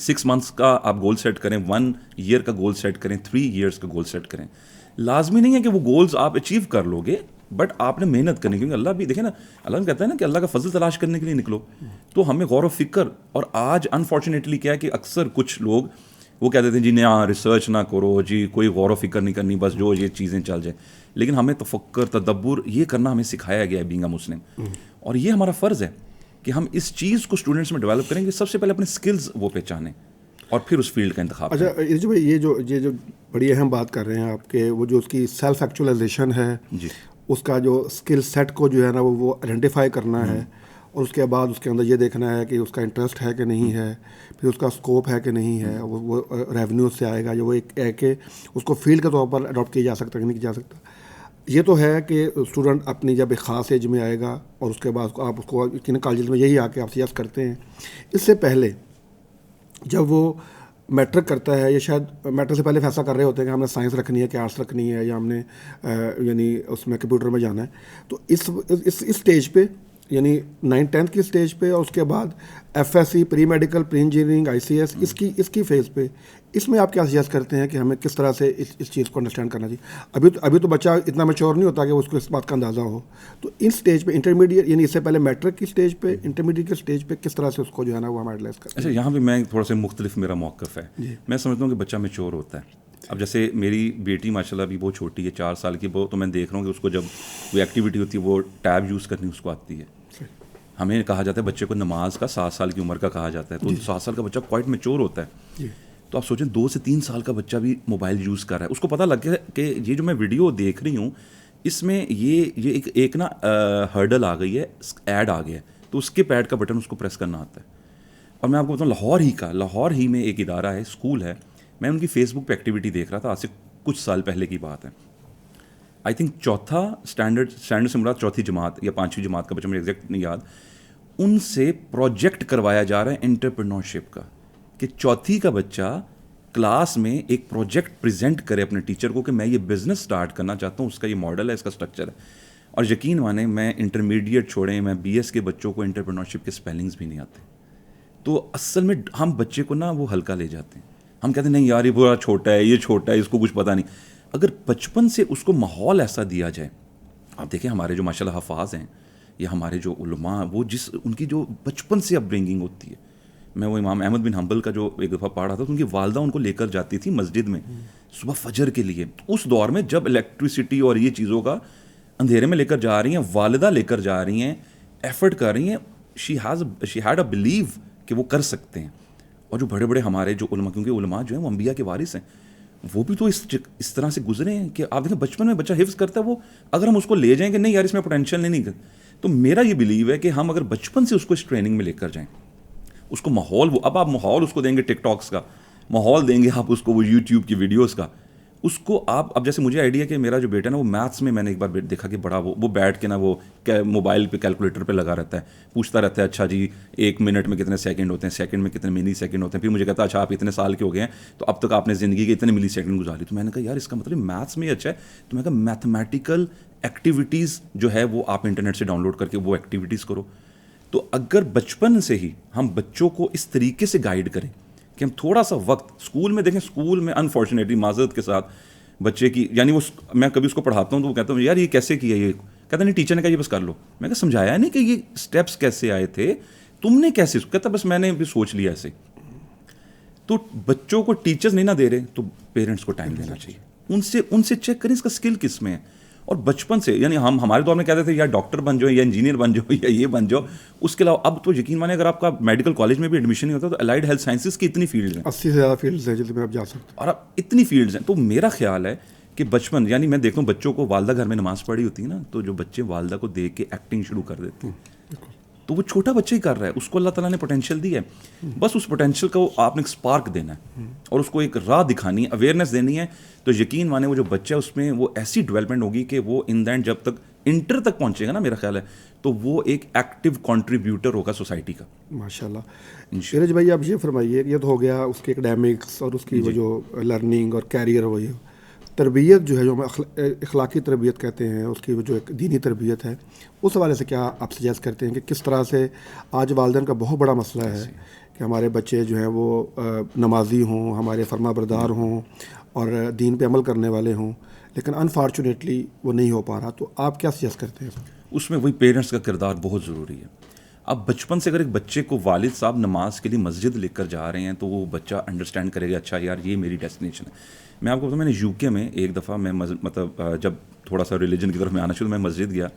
6 months کا آپ گول سیٹ کریں, 1 year کا گول سیٹ کریں, 3 years کا گول سیٹ کریں. لازمی نہیں ہے کہ وہ گولز آپ اچیو کر لو گے, بٹ آپ نے محنت کرنی, کیونکہ اللہ بھی دیکھیں نا, اللہ کہتا ہے نا کہ اللہ کا فضل تلاش کرنے کے لیے نکلو. تو ہمیں غور و فکر, اور آج انفارچونیٹلی کیا ہے کہ اکثر کچھ لوگ وہ کہتے تھے جی نہ ریسرچ نہ کرو, جی کوئی غور و فکر نہیں کرنی, بس جو یہ چیزیں چل جائیں. لیکن ہمیں تفکر, تدبر یہ کرنا ہمیں سکھایا گیا ہے بینگ اے مسلم, اور یہ ہمارا فرض ہے کہ ہم اس چیز کو اسٹوڈنٹس میں ڈیولپ کریں گے. سب سے پہلے اپنے اسکلز وہ پہچانیں اور پھر اس فیلڈ کا انتخاب. اچھا, یہ جو بڑی اہم بات کر رہے ہیں آپ کے, وہ جو اس کی سیلف ایکچولائزیشن ہے, جی, اس کا جو اسکل سیٹ کو جو ہے نا وہ آئیڈینٹیفائی کرنا ہے, اور اس کے بعد اس کے اندر یہ دیکھنا ہے کہ اس کا انٹرسٹ ہے کہ نہیں ہے, پھر اس کا اسکوپ ہے کہ نہیں ہے, وہ ریونیو سے آئے گا, جو وہ ایک ہے کہ اس کو فیلڈ کے طور پر اڈاپٹ کیا جا سکتا ہے کہ نہیں کیا جا سکتا. یہ تو ہے کہ اسٹوڈنٹ اپنی جب ایک خاص ایج میں آئے گا, اور اس کے بعد آپ اس کو کالج میں یہی آ کے آپ سجیسٹ کرتے ہیں. اس سے پہلے جب وہ میٹرک کرتا ہے, یا شاید میٹرک سے پہلے فیصلہ کر رہے ہوتے ہیں کہ ہم نے سائنس رکھنی ہے کہ آرٹس رکھنی ہے, یا ہم نے یعنی اس میں کمپیوٹر میں جانا ہے, تو اس اسٹیج پہ یعنی 9th-10th کی اسٹیج پہ, اور اس کے بعد FSC, pre medical, pre engineering, ICS, اس کی فیز پہ, اس میں آپ کیا سجیسٹ کرتے ہیں کہ ہمیں کس طرح سے اس چیز کو انڈرسٹینڈ کرنا چاہیے؟ ابھی تو بچہ اتنا میچور نہیں ہوتا کہ اس کو اس بات کا اندازہ ہو. تو ان اسٹیج پہ انٹرمیڈیٹ, یعنی اس سے پہلے میٹرک کی اسٹیج پہ, انٹرمیڈیٹ کی اسٹیج پہ کس طرح سے اس کو جو ہے نا وہ ہم ایڈلائز کرتے ہیں؟ اچھا, یہاں پہ میں تھوڑا سا مختلف میرا موقف ہے. میں سمجھتا ہوں کہ بچہ میچور ہوتا ہے. اب جیسے میری بیٹی ماشاء اللہ ابھی بہت چھوٹی ہے, 4 سال کی, وہ تو میں دیکھ رہا ہوں کہ اس کو جب کوئی ایکٹیویٹی ہوتی ہے وہ ٹیب یوز کرنی اس کو آتی ہے. ہمیں کہا جاتا ہے بچے کو نماز کا 7 سال کی عمر کا کہا جاتا ہے, تو 7 سال کا بچہ کوائٹ میچور ہوتا ہے. تو آپ سوچیں 2 سے 3 سال کا بچہ بھی موبائل یوز کر رہا ہے, اس کو پتہ لگ گیا کہ یہ جو میں ویڈیو دیکھ رہی ہوں اس میں یہ ایک نا ہرڈل آ گئی ہے, ایڈ آ گیا ہے, تو اس کے پیڈ کا بٹن اس کو پریس کرنا آتا ہے. اور میں آپ کو بتاؤں لاہور ہی میں ایک ادارہ ہے, اسکول ہے, میں ان کی فیس بک پہ ایکٹیویٹی دیکھ رہا تھا، آج سے کچھ سال پہلے کی بات ہے. آئی تھنک چوتھا اسٹینڈرڈ سے مراد چوتھی جماعت یا پانچویں جماعت کا بچہ، مجھے ایگزیکٹ نہیں یاد. ان سے پروجیکٹ کروایا جا رہا ہے انٹرپرینورشپ کا، کہ چوتھی کا بچہ کلاس میں ایک پروجیکٹ پریزنٹ کرے اپنے ٹیچر کو کہ میں یہ بزنس اسٹارٹ کرنا چاہتا ہوں، اس کا یہ ماڈل ہے، اس کا اسٹرکچر ہے. اور یقین مانیں، میں انٹرمیڈیٹ چھوڑیں، میں بی ایس کے بچوں کو انٹرپرینورشپ کے اسپیلنگس بھی نہیں آتے. تو اصل میں ہم بچے کو نا وہ ہلکا لے جاتے ہیں. ہم کہتے ہیں نہیں یار یہ بڑا چھوٹا ہے، یہ چھوٹا ہے، اس کو کچھ پتہ نہیں. اگر بچپن سے اس کو ماحول ایسا دیا جائے، آپ دیکھیں ہمارے جو ماشاء اللہ حفاظ ہیں یا ہمارے جو علماء، وہ ان کی جو بچپن سے اپ برنگنگ ہوتی ہے. میں وہ امام احمد بن حنبل کا جو ایک دفعہ پڑھ رہا تھا، تو ان کی والدہ ان کو لے کر جاتی تھی مسجد میں صبح فجر کے لیے. اس دور میں جب الیکٹریسٹی اور یہ چیزوں کا اندھیرے میں لے کر جا رہی ہیں، والدہ لے کر جا رہی ہیں، ایفرٹ کر رہی ہیں. شی ہیڈ اے بلیو کہ وہ کر سکتے ہیں. اور جو بڑے بڑے ہمارے جو علماء، کیونکہ علماء جو ہیں وہ انبیاء کے وارث ہیں، وہ بھی تو اس طرح سے گزرے ہیں کہ آپ دیکھیں بچپن میں بچہ حفظ کرتا ہے، وہ اگر ہم اس کو لے جائیں کہ نہیں یار اس میں پوٹینشیل نہیں کرتے، تو میرا یہ بلیو ہے کہ ہم اگر بچپن سے اس کو اس ٹریننگ میں لے کر جائیں، اس کو ماحول، وہ اب آپ ماحول اس کو دیں گے ٹک ٹاکس کا، ماحول دیں گے آپ اس کو وہ یوٹیوب کی ویڈیوز کا، اس کو آپ اب جیسے مجھے آئیڈیا کہ میرا جو بیٹا ہے نا وہ میتھس میں نے ایک بار دیکھا کہ بڑا وہ بیٹھ کے نا وہ موبائل پہ کیلکولیٹر پہ لگا رہتا ہے، پوچھتا رہتا ہے اچھا جی 1 منٹ میں کتنے سیکنڈ ہوتے ہیں، سیکنڈ میں کتنے منی سیکنڈ ہوتے ہیں. پھر مجھے کہتا ہے اچھا آپ اتنے سال کے ہو گئے ہیں تو اب تک آپ نے زندگی کے اتنے ملی سیکنڈ گزاری. تو میں نے کہا یار اس کا مطلب میتھس میں اچھا ہے. تو میں کہا میتھمیٹیکل ایکٹیویٹیز جو ہے وہ آپ انٹرنیٹ سے ڈاؤن لوڈ کر کے وہ ایکٹیویٹیز کرو. تو اگر بچپن سے ہی ہم بچوں کو اس طریقے سے گائیڈ کریں کہ ہم تھوڑا سا وقت اسکول میں دیکھیں، اسکول میں انفارچونیٹلی معذرت کے ساتھ بچے کی، یعنی وہ میں کبھی اس کو پڑھاتا ہوں تو وہ کہتا ہوں یار یہ کیسے کیا، یہ کہتا نہیں ٹیچر نے کہا یہ بس کر لو. میں کہا سمجھایا نہیں کہ یہ اسٹیپس کیسے آئے تھے، تم نے کیسے، کہتا بس میں نے بھی سوچ لیا ایسے. تو بچوں کو ٹیچرز نہیں نہ دے رہے تو پیرنٹس کو ٹائم دینا چاہیے، ان سے چیک کریں اس کا اسکل کس میں ہے. اور بچپن سے، یعنی ہم ہمارے دور میں کہتے تھے یا ڈاکٹر بن جاؤ یا انجینئر بن جاؤ یا یہ بن جاؤ. اس کے علاوہ اب تو یقین مانیں اگر آپ کا میڈیکل کالج میں بھی ایڈمیشن نہیں ہوتا تو الائڈ ہیلتھ سائنسز کی اتنی فیلڈز ہیں، 80 سے زیادہ فیلڈز ہیں جن میں آپ جا سکتے ہیں، اور اب اتنی فیلڈز ہیں. تو میرا خیال ہے کہ بچپن، یعنی میں دیکھتا ہوں بچوں کو، والدہ گھر میں نماز پڑھی ہوتی ہے نا، تو جو بچے والدہ کو دیکھ کے ایکٹنگ شروع کر دیتے ہیں، تو وہ چھوٹا بچہ ہی کر رہا ہے، اس کو اللہ تعالیٰ نے پوٹینشیل دی ہے، بس اس پوٹینشیل کو آپ نے ایک اسپارک دینا ہے اور اس کو ایک راہ دکھانی ہے، اویئرنیس دینی ہے. تو یقین مانے وہ جو بچہ ہے اس میں وہ ایسی ڈیولپمنٹ ہوگی کہ وہ ان دا اینڈ جب تک انٹر تک پہنچے گا نا، میرا خیال ہے تو وہ ایک ایکٹیو کنٹریبیوٹر ہوگا سوسائٹی کا. ماشاء اللہ. نیرج بھائی آپ یہ فرمائیے، یہ تو ہو گیا اس کے اکیڈیمکس اور اس کی وہ جو لرننگ اور کیریئر، وہ یہ تربیت جو ہے جو ہم اخلاقی تربیت کہتے ہیں، اس کی وہ جو ایک دینی تربیت ہے، اس حوالے سے کیا آپ سجیسٹ کرتے ہیں کہ کس طرح سے آج والدین کا بہت بڑا مسئلہ ہے کہ ہمارے بچے جو ہیں وہ نمازی ہوں، ہمارے فرما بردار ہوں اور دین پہ عمل کرنے والے ہوں، لیکن انفارچونیٹلی وہ نہیں ہو پا رہا. تو آپ کیا سجیسٹ کرتے ہیں؟ اس میں وہی پیرنٹس کا کردار بہت ضروری ہے. اب بچپن سے اگر ایک بچے کو والد صاحب نماز کے لیے مسجد لے کر جا رہے ہیں تو وہ بچہ انڈرسٹینڈ کرے گا اچھا یار یہ میری ڈیسٹینیشن ہے. میں آپ کو بتاؤں، میں نے یو کے میں ایک دفعہ میں مطلب جب تھوڑا سا ریلیجن کی طرف میں آنا شروع، میں مسجد گیا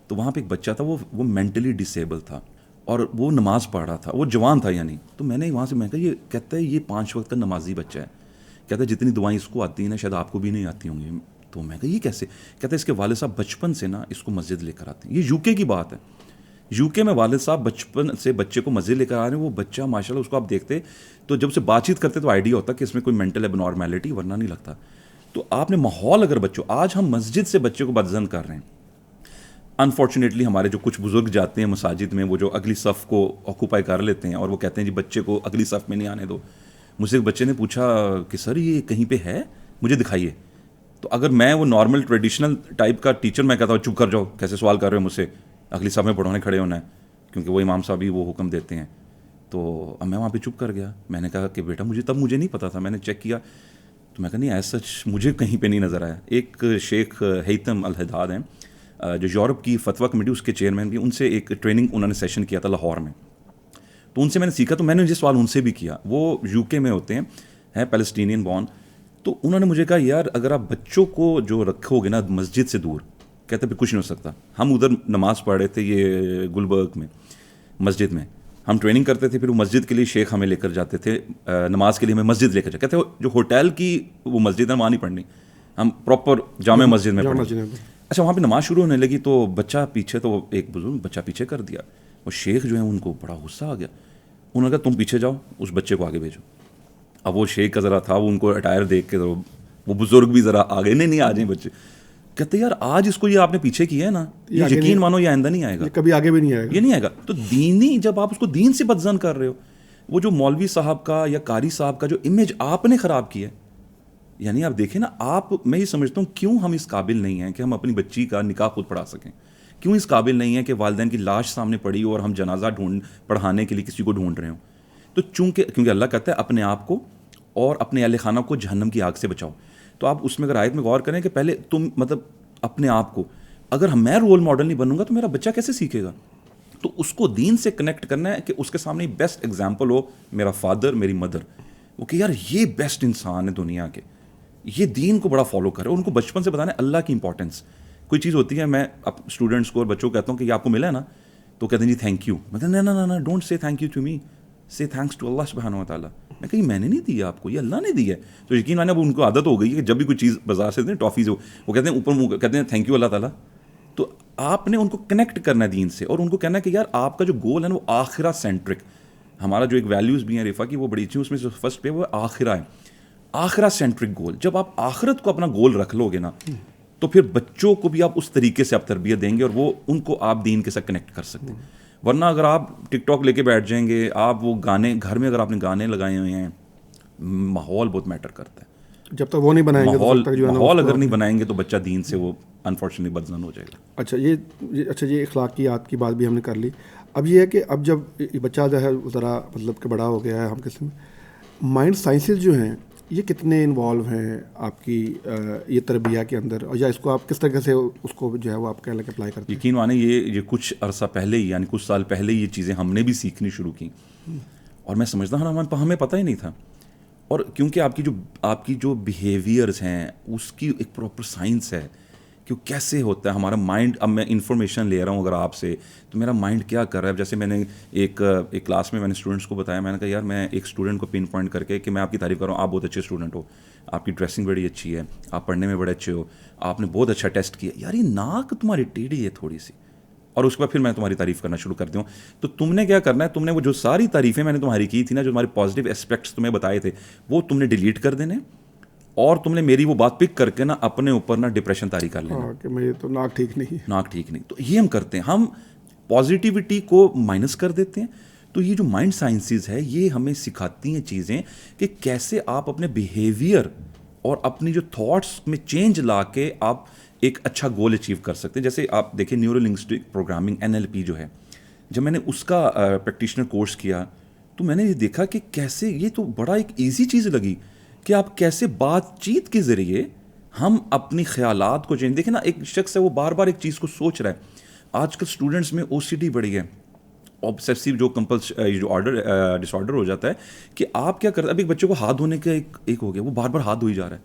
تو وہاں پہ ایک بچہ تھا، وہ مینٹلی ڈسیبل تھا اور وہ نماز پڑھ رہا تھا، وہ جوان تھا یعنی. تو میں نے وہاں سے میں کہا یہ کہتا ہے یہ 5 وقت کا نمازی بچہ ہے، کہتا ہے جتنی دعائیں اس کو آتی ہیں نا شاید آپ کو بھی نہیں آتی ہوں گی. تو میں کہا یہ کیسے، کہتا ہے اس کے والد صاحب بچپن سے نا اس کو مسجد لے کر آتے ہیں. یہ یو کے کی بات ہے، یو کے میں والد صاحب بچپن سے بچے کو مسجد لے کر آ رہے ہیں. وہ بچہ ماشاء اللہ اس کو آپ دیکھتے تو جب سے بات چیت کرتے تو آئیڈیا ہوتا کہ اس میں کوئی مینٹل اب نارمیلٹی، ورنہ نہیں لگتا. تو آپ نے ماحول اگر بچوں، آج ہم مسجد سے بچے کو بدزن کر رہے ہیں. انفارچونیٹلی ہمارے جو کچھ بزرگ جاتے ہیں مساجد میں، وہ جو اگلی صف کو آکوپائی کر لیتے ہیں اور وہ کہتے ہیں جی بچے کو اگلی صف میں نہیں آنے دو. مجھ سے ایک بچے نے پوچھا کہ سر یہ کہیں پہ ہے، مجھے دکھائیے. تو اگر میں وہ نارمل ٹریڈیشنل ٹائپ کا ٹیچر، میں کہتا ہوں چپ کر جاؤ، کیسے سوال کر رہے ہو مجھ سے، اگلی صف میں پڑھانے کھڑے ہونا ہے، کیونکہ وہ امام صاحب ہی وہ حکم دیتے ہیں. تو اب میں وہاں پہ چپ کر گیا. میں نے کہا کہ بیٹا مجھے نہیں پتا تھا، میں نے چیک کیا تو میں کہا نہیں ایسا سچ مجھے کہیں پہ نہیں نظر آیا. ایک شیخ ہیثم الحداد ہیں جو یورپ کی فتویٰ کمیٹی اس کے چیئرمین بھی، ان سے ایک ٹریننگ انہوں نے سیشن کیا تھا لاہور میں. تو ان سے میں نے سیکھا، تو میں نے یہ سوال ان سے بھی کیا. وہ یو کے میں ہوتے ہیں پیلسٹینین بورن. تو انہوں نے مجھے کہا یار اگر آپ بچوں کو جو رکھو گے نا مسجد سے دور، کہتے پھر کچھ نہیں ہو سکتا. ہم ادھر نماز پڑھ رہے تھے یہ گلبرگ میں مسجد میں، ہم ٹریننگ کرتے تھے، پھر وہ مسجد کے لیے شیخ ہمیں لے کر جاتے تھے، نماز کے لیے ہمیں مسجد لے کر جاتے. کہتے جو ہوٹل کی وہ مسجد ہے وہاں نہیں پڑھنی، ہم پراپر جامع مسجد میں پڑھیں. اچھا وہاں پہ نماز شروع ہونے لگی تو بچہ پیچھے، تو ایک بزرگ بچہ پیچھے کر دیا. وہ شیخ جو ہیں ان کو بڑا غصہ آ گیا. انہوں نے کہا تم پیچھے جاؤ، اس بچے کو آگے بھیجو. اب وہ شیخ کا ذرا تھا, وہ ان کو اٹائر دیکھ کے وہ بزرگ بھی ذرا آ گئے, نہیں آ جائیں بچے, کہتے یار آج اس کو یہ آپ نے پیچھے کیا ہے نا, یہ یقین مانو یہ آئندہ نہیں آئے گا, کبھی آگے بھی نہیں آئے گا, یہ نہیں آئے گا. تو دینی جب آپ اس کو دین سے بدظن کر رہے ہو, وہ جو مولوی صاحب کا یا قاری صاحب کا جو امیج آپ نے خراب کیا ہے, یعنی آپ دیکھیں نا, آپ, میں یہ سمجھتا ہوں کیوں ہم اس قابل نہیں ہیں کہ ہم اپنی بچی کا نکاح خود پڑھا سکیں, کیوں اس قابل نہیں ہے کہ والدین کی لاش سامنے پڑی ہو اور ہم جنازہ پڑھانے کے لیے کسی کو ڈھونڈ رہے ہوں. تو کیونکہ اللہ کہتا ہے اپنے آپ کو اور اپنے اہل خانہ کو جہنم کی آگ سے بچاؤ. تو آپ اس میں اگر آیت میں غور کریں کہ پہلے تم مطلب اپنے آپ کو, اگر میں رول ماڈل نہیں بنوں گا تو میرا بچہ کیسے سیکھے گا. تو اس کو دین سے کنیکٹ کرنا ہے کہ اس کے سامنے بیسٹ ایگزامپل ہو میرا فادر, میری مدر, وہ کہ یار یہ بیسٹ انسان ہے دنیا کے, یہ دین کو بڑا فالو کرے. ان کو بچپن سے بتانا ہے اللہ کی امپورٹنس. کوئی چیز ہوتی ہے, میں اسٹوڈنٹس کو اور بچوں کو کہتا ہوں کہ یہ آپ کو ملا ہے نا, تو کہتے ہیں جی تھینک یو. میں کہتا نا don't say thank you to me, سے تھینکس ٹو اللہ سبحانہ و تعالیٰ. میں کہا یہ میں نے نہیں دیا آپ کو, یہ اللہ نے دیا ہے. تو یقین مانے اب ان کو عادت ہو گئی ہے کہ جب بھی کوئی چیز بازار سے ٹافیز ہو, وہ کہتے ہیں اوپر منہ کہتے ہیں تھینک یو اللہ تعالیٰ. تو آپ نے ان کو کنیکٹ کرنا ہے دین سے, اور ان کو کہنا ہے کہ یار آپ کا جو گول ہے نا وہ آخرہ سینٹرک. ہمارا جو ایک ویلیوز بھی ہیں رفا کی, وہ بڑی اچھی, اس میں سے فرسٹ پہ وہ آخرہ ہے, آخرہ سینٹرک گول. جب آپ آخرت کو اپنا گول رکھ لو گے نا, تو پھر بچوں کو بھی آپ اس طریقے سے آپ تربیت دیں گے, اور وہ ان کو آپ دین کے ساتھ کنیکٹ کر سکتے ہیں. ورنہ اگر آپ ٹک ٹاک لے کے بیٹھ جائیں گے, آپ وہ گانے گھر میں اگر آپ نے گانے لگائے ہوئے ہیں, ماحول بہت میٹر کرتا ہے. جب تک وہ نہیں بنائیں گے, ماحول اگر نہیں بنائیں گے تو بچہ دین سے وہ انفارچونیٹلی بدظن ہو جائے گا. اچھا یہ اخلاقیات کی بات بھی ہم نے کر لی. اب یہ ہے کہ اب جب بچہ جو ہے ذرا مطلب کہ بڑا ہو گیا ہے, ہم قسم مائنڈ سائنسز جو ہیں یہ کتنے انوالو ہیں آپ کی یہ تربیہ کے اندر, اور یا اس کو آپ کس طرح سے اس کو جو ہے وہ آپ کہہ لیں کہ اپلائی کرتے ہیں؟ یقین مانے یہ کچھ عرصہ پہلے ہی, یعنی کچھ سال پہلے یہ چیزیں ہم نے بھی سیکھنی شروع کی, اور میں سمجھتا ہوں ہمیں پتہ ہی نہیں تھا. اور کیونکہ آپ کی جو بیہیویئرز ہیں اس کی ایک پراپر سائنس ہے کہ وہ کیسے ہوتا ہے ہمارا مائنڈ. اب میں انفارمیشن لے رہا ہوں اگر آپ سے, تو میرا مائنڈ کیا کر رہا ہے. جیسے میں نے ایک کلاس میں نے اسٹوڈنٹس کو بتایا, میں نے کہا یار میں ایک اسٹوڈنٹ کو پن پوائنٹ کر کے کہ میں آپ کی تعریف کر رہا ہوں, آپ بہت اچھے اسٹوڈنٹ ہو, آپ کی ڈریسنگ بڑی اچھی ہے, آپ پڑھنے میں بڑے اچھے ہو, آپ نے بہت اچھا ٹیسٹ کیا, یار یہ ناک تمہاری ٹیڑھی ہے تھوڑی سی, اور اس کے بعد پھر میں تمہاری تعریف کرنا شروع کرتی ہوں. تو تم نے کیا کرنا ہے, تم نے وہ جو ساری تعریفیں میں نے تمہاری کی تھی نا, جو تمہارے پازیٹیو اسپیکٹس تمہیں بتائے تھے, وہ تم نے ڈیلیٹ کر دینے, اور تم نے میری وہ بات پک کر کے نا اپنے اوپر نا ڈپریشن طاری کر لینا کہ میں تو ناک ٹھیک نہیں. تو یہ ہم کرتے ہیں, ہم پازیٹیوٹی کو مائنس کر دیتے ہیں. تو یہ جو مائنڈ سائنسز ہے یہ ہمیں سکھاتی ہیں چیزیں کہ کیسے آپ اپنے بیہیویئر اور اپنی جو تھاٹس میں چینج لا کے آپ ایک اچھا گول اچیو کر سکتے ہیں. جیسے آپ دیکھیں نیورو لنگوسٹک پروگرامنگ NLP جو ہے, جب میں نے اس کا پریکٹیشنر کورس کیا تو میں نے یہ دیکھا کہ کیسے یہ تو بڑا ایک ایزی چیز لگی کہ آپ کیسے بات چیت کے ذریعے ہم اپنی خیالات کو چینج. دیکھیں نا, ایک شخص ہے وہ بار بار ایک چیز کو سوچ رہا ہے. آج کل اسٹوڈنٹس میں OCD بڑھی ہے, آبسیسو جو جو ڈس آرڈر ہو جاتا ہے کہ آپ کیا کرتے ہیں. اب ایک بچے کو ہاتھ دھونے کا ایک ہو گیا, وہ بار بار ہاتھ دھوئی جا رہا ہے.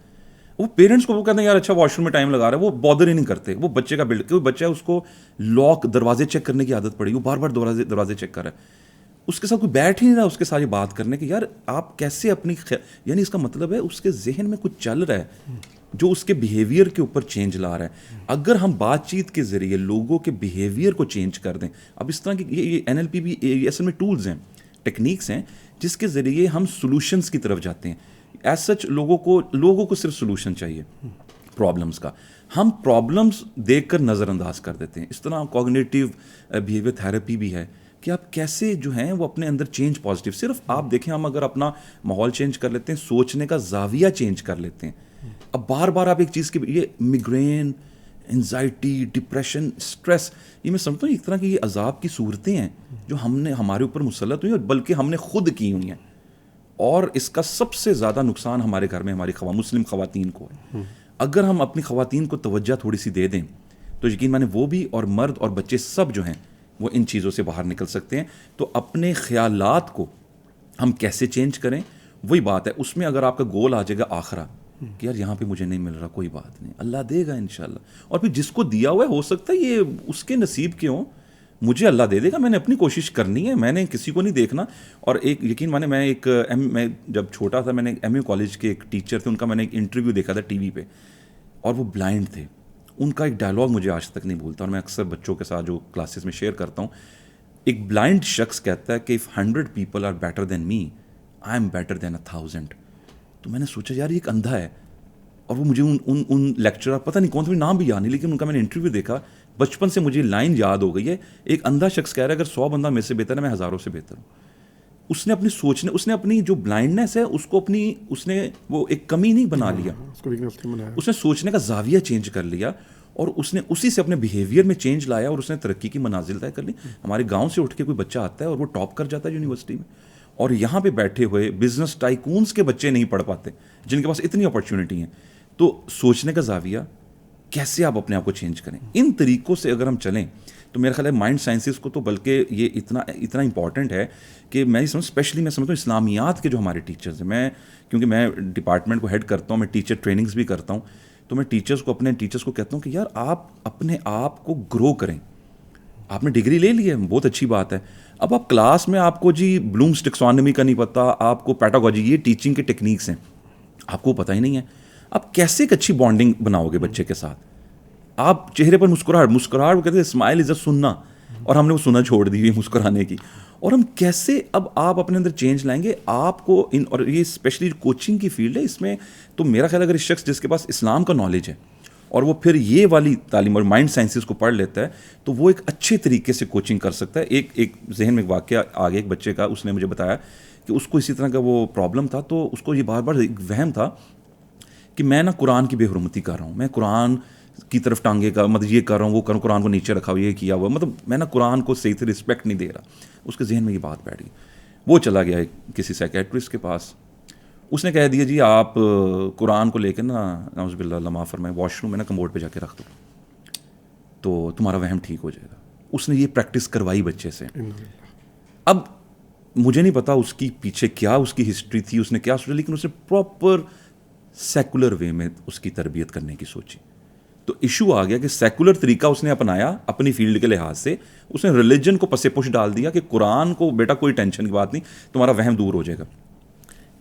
وہ پیرنٹس کو وہ کہتے ہیں یار اچھا واش روم میں ٹائم لگا رہا ہے, وہ بادر ہی نہیں کرتے. وہ بچے کا کوئی بچہ ہے اس کو لاک دروازے چیک کرنے کی عادت پڑی, وہ بار بار دروازے چیک کر رہا ہے. اس کے ساتھ کوئی بیٹھ ہی نہیں رہا اس کے ساتھ یہ بات کرنے کہ یار آپ کیسے اپنی یعنی اس کا مطلب ہے اس کے ذہن میں کچھ چل رہا ہے جو اس کے بیہیویئر کے اوپر چینج لا رہا ہے. اگر ہم بات چیت کے ذریعے لوگوں کے بیہیویئر کو چینج کر دیں, اب اس طرح کی یہ NLP بھی اصل میں ٹولز ہیں, ٹیکنیکس ہیں جس کے ذریعے ہم سولوشنس کی طرف جاتے ہیں. ایز سچ لوگوں کو صرف سولوشن چاہیے پرابلمس کا, ہم پرابلمس دیکھ کر نظر انداز کر دیتے ہیں. اس طرح کوگنیٹیو بیہیویئر تھراپی بھی ہے کہ آپ کیسے جو ہیں وہ اپنے اندر چینج پازیٹیو. صرف آپ دیکھیں, ہم اگر اپنا ماحول چینج کر لیتے ہیں, سوچنے کا زاویہ چینج کر لیتے ہیں, اب بار بار آپ ایک چیز کی یہ میگرین, انزائٹی, ڈپریشن, اسٹریس, یہ میں سمجھتا ہوں ایک طرح کی یہ عذاب کی صورتیں ہیں جو ہمارے اوپر مسلط ہوئی ہیں, بلکہ ہم نے خود کی ہوئی ہیں. اور اس کا سب سے زیادہ نقصان ہمارے گھر میں ہماری مسلم خواتین کو ہے. اگر ہم اپنی خواتین کو توجہ تھوڑی سی دے دیں تو یقین مانے وہ بھی اور مرد اور بچے سب جو ہیں وہ ان چیزوں سے باہر نکل سکتے ہیں. تو اپنے خیالات کو ہم کیسے چینج کریں, وہی بات ہے. اس میں اگر آپ کا گول آ جائے گا آخرہ کہ یار یہاں پہ مجھے نہیں مل رہا, کوئی بات نہیں, اللہ دے گا انشاءاللہ. اور پھر جس کو دیا ہوا ہے ہو سکتا ہے یہ اس کے نصیب کے ہوں, مجھے اللہ دے دے گا, میں نے اپنی کوشش کرنی ہے, میں نے کسی کو نہیں دیکھنا. اور ایک یقین مانے میں جب چھوٹا تھا میں نے MA کالج کے ایک ٹیچر تھے, ان کا میں نے ایک انٹرویو دیکھا تھا TV پہ, اور وہ بلائنڈ تھے. ان کا ایک ڈائلاگ مجھے آج تک نہیں بھولتا, اور میں اکثر بچوں کے ساتھ جو کلاسز میں شیئر کرتا ہوں. ایک بلائنڈ شخص کہتا ہے کہ if 100 people are better than me, I am better than 1,000. تو میں نے سوچا یار یہ ایک اندھا ہے, اور وہ مجھے ان لیکچرر, پتہ نہیں کون سا, نام بھی یاد نہیں, لیکن ان کا میں نے انٹرویو دیکھا, بچپن سے مجھے لائن یاد ہو گئی ہے, ایک اندھا شخص کہہ رہا ہے اگر 100 بندہ میرے سے بہتر ہے میں ہزاروں سے بہتر ہوں. اس نے اپنی سوچنے, اس نے اپنی جو بلائنڈنیس ہے اس کو اپنی, اس نے وہ ایک کمی نہیں بنا لیا, اس نے سوچنے کا زاویہ چینج کر لیا, اور اس نے اسی سے اپنے بیہیویئر میں چینج لایا, اور اس نے ترقی کی منازل طے کر لی. ہمارے گاؤں سے اٹھ کے کوئی بچہ آتا ہے اور وہ ٹاپ کر جاتا ہے یونیورسٹی میں, اور یہاں پہ بیٹھے ہوئے بزنس ٹائکونس کے بچے نہیں پڑھ پاتے جن کے پاس اتنی اپرچونٹی ہیں. تو سوچنے کا زاویہ کیسے آپ اپنے آپ کو چینج کریں, ان طریقوں سے اگر ہم چلیں تو میرا خیال ہے مائنڈ سائنسز کو تو بلکہ یہ اتنا امپورٹنٹ ہے کہ میں اسپیشلی میں سمجھتا ہوں اسلامیات کے جو ہمارے ٹیچرز ہیں, کیونکہ میں ڈپارٹمنٹ کو ہیڈ کرتا ہوں, میں ٹیچر ٹریننگز بھی کرتا ہوں, تو میں اپنے ٹیچرز کو کہتا ہوں کہ یار آپ اپنے آپ کو گرو کریں. آپ نے ڈگری لے لی ہے, بہت اچھی بات ہے, اب آپ کلاس میں آپ کو جی بلومز ٹیکسانومی کا نہیں پتہ, آپ کو پیڈاگوجی, یہ ٹیچنگ کے ٹیکنیکس ہیں, آپ کو پتہ ہی نہیں ہے, آپ کیسے ایک اچھی بانڈنگ بناؤ گے بچے کے ساتھ. آپ چہرے پر مسکراہٹ وہ کہتے ہیں اسمائل از اے سننا, اور ہم نے وہ سننا چھوڑ دی ہوئی مسکرانے کی. اور ہم کیسے اب آپ اپنے اندر چینج لائیں گے آپ کو ان, اور یہ اسپیشلی کوچنگ کی فیلڈ ہے, اس میں تو میرا خیال اگر اس شخص جس کے پاس اسلام کا نالج ہے اور وہ پھر یہ والی تعلیم اور مائنڈ سائنسز کو پڑھ لیتا ہے تو وہ ایک اچھے طریقے سے کوچنگ کر سکتا ہے. ایک ذہن میں ایک واقعہ آگے ایک بچے کا, اس نے مجھے بتایا کہ اس کو اسی طرح کا وہ پرابلم تھا, تو اس کو یہ بار بار ایک وہم تھا کہ میں نا قرآن کی بے حرمتی کر رہا ہوں, میں قرآن کی طرف ٹانگے کا مطلب یہ کر رہا ہوں, وہ کروں, قرآن کو نیچے رکھا ہوا, یہ کیا ہوا, مطلب میں نا قرآن کو صحیح سے رسپیکٹ نہیں دے رہا. اس کے ذہن میں یہ بات بیٹھ گئی, وہ چلا گیا کسی سائیکیٹرسٹ کے پاس, اس نے کہہ دیا جی آپ قرآن کو لے کے نا نعوذ باللہ اللہ معاف فرمائے واش روم میں نا کموڈ پہ جا کے رکھ دو تو تمہارا وہم ٹھیک ہو جائے گا. اس نے یہ پریکٹس کروائی بچے سے. اب مجھے نہیں پتا اس کی پیچھے کیا اس کی ہسٹری تھی, اس نے کیا سوچا, لیکن اس نے پراپر سیکولر وے میں اس کی تربیت کرنے کی سوچی. تو ایشو آ گیا کہ سیکولر طریقہ اس نے اپنایا اپنی فیلڈ کے لحاظ سے, اس نے ریلیجن کو پسے پش ڈال دیا کہ قرآن کو بیٹا کوئی ٹینشن کی بات نہیں, تمہارا وہم دور ہو جائے گا.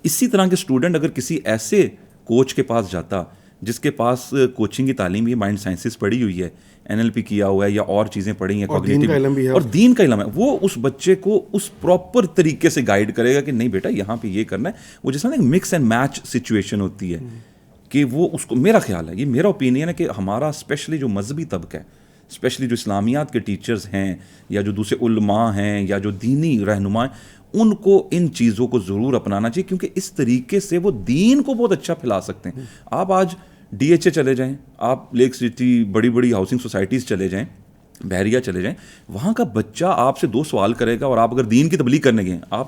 اسی طرح کے اسٹوڈنٹ اگر کسی ایسے کوچ کے پاس جاتا جس کے پاس کوچنگ کی تعلیم یہ مائنڈ سائنسز پڑھی ہوئی ہے, NLP کیا ہوا ہے یا اور چیزیں پڑھی ہیں, اور دین کا علم ہے, وہ اس بچے کو اس پراپر طریقے سے گائیڈ کرے گا کہ نہیں بیٹا یہاں پہ یہ کرنا ہے. وہ جیسا نا مکس اینڈ میچ سچویشن ہوتی ہے کہ وہ اس کو, میرا خیال ہے, یہ میرا اوپینین ہے کہ ہمارا اسپیشلی جو مذہبی طبقہ ہے, اسپیشلی جو اسلامیات کے ٹیچرز ہیں یا جو دوسرے علماء ہیں یا جو دینی رہنما ہیں, ان کو ان چیزوں کو ضرور اپنانا چاہیے, کیونکہ اس طریقے سے وہ دین کو بہت اچھا پھیلا سکتے ہیں. آپ آج DHA چلے جائیں, آپ لیک سٹی بڑی بڑی ہاؤسنگ سوسائٹیز چلے جائیں, بحریہ چلے جائیں, وہاں کا بچہ آپ سے 2 سوال کرے گا, اور آپ اگر دین کی تبلیغ کرنے گئے آپ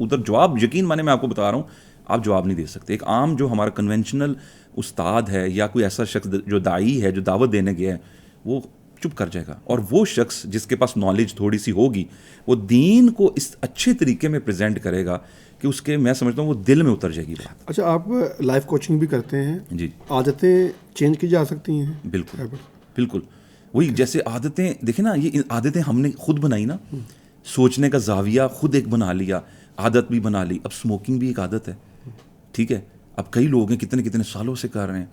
ادھر جواب, یقین مانے میں آپ کو بتا رہا ہوں, آپ جواب نہیں دے سکتے. ایک عام جو ہمارا کنونشنل استاد ہے یا کوئی ایسا شخص جو داعی ہے جو دعوت دینے گیا ہے وہ چپ کر جائے گا, اور وہ شخص جس کے پاس نالج تھوڑی سی ہوگی وہ دین کو اس اچھے طریقے میں پریزنٹ کرے گا کہ اس کے, میں سمجھتا ہوں وہ دل میں اتر جائے گی بات. اچھا, آپ لائف کوچنگ بھی کرتے ہیں جی, عادتیں چینج کی جا سکتی ہیں؟ بالکل بالکل, وہی جیسے عادتیں دیکھیں نا, یہ عادتیں ہم نے خود بنائی نا, سوچنے کا زاویہ خود ایک بنا لیا, عادت بھی بنا لی. اب اسموکنگ بھی ایک عادت ہے, ٹھیک ہے, اب کئی لوگ ہیں کتنے سالوں سے کر رہے ہیں,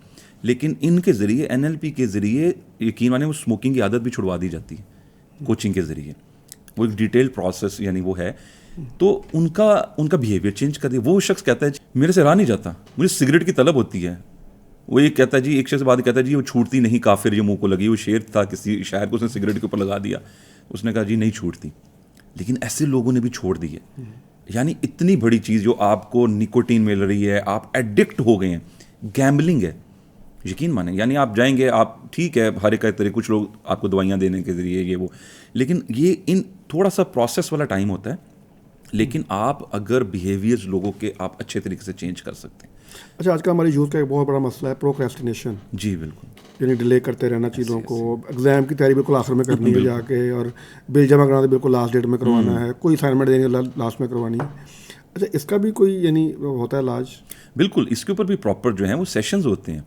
لیکن ان کے ذریعے NLP کے ذریعے یقین مانے وہ اسموکنگ کی عادت بھی چھڑوا دی جاتی ہے کوچنگ کے ذریعے. وہ ایک ڈیٹیل پروسیس یعنی وہ ہے, تو ان کا بیہیویئر چینج کر دیا. وہ شخص کہتا ہے میرے سے رہا نہیں جاتا, مجھے سگریٹ کی طلب ہوتی ہے. وہ یہ کہتا ہے جی, ایک شخص بعد کہتا ہے جی وہ چھوٹتی نہیں, کافر جو منہ کو لگی, وہ شعر تھا کسی شاعر کو, اس نے سگریٹ کے اوپر لگا دیا, اس نے کہا جی نہیں چھوٹتی. لیکن ایسے لوگوں نے بھی چھوڑ دی ہے. یعنی اتنی بڑی چیز جو آپ کو نکوٹین مل رہی ہے, آپ ایڈکٹ ہو گئے ہیں, گیمبلنگ ہے, یقین مانیں. یعنی آپ جائیں گے, آپ ٹھیک ہے ہر ایک طرح, کچھ لوگ آپ کو دوائیاں دینے کے ذریعے یہ وہ, لیکن یہ ان تھوڑا سا پروسیس والا ٹائم ہوتا ہے, لیکن آپ اگر بیہیویئرز لوگوں کے آپ اچھے طریقے سے چینج کر سکتے ہیں. اچھا, آج کل ہماری یوتھ کا ایک بہت بڑا مسئلہ ہے پروکریسٹینیشن. جی بالکل, یعنی ڈیلے کرتے رہنا چیزوں کو, ایگزام کی تیاری بالکل آخر میں کرنی ہے جا کے, اور بل جمع کرانا تو بالکل لاسٹ ڈیٹ میں کروانا ہے, کوئی اسائنمنٹ دینی ہے لاسٹ میں کروانی ہے. اچھا, اس کا بھی کوئی یعنی ہوتا ہے علاج؟ بالکل, اس کے اوپر بھی پراپر جو ہیں وہ سیشنز ہوتے ہیں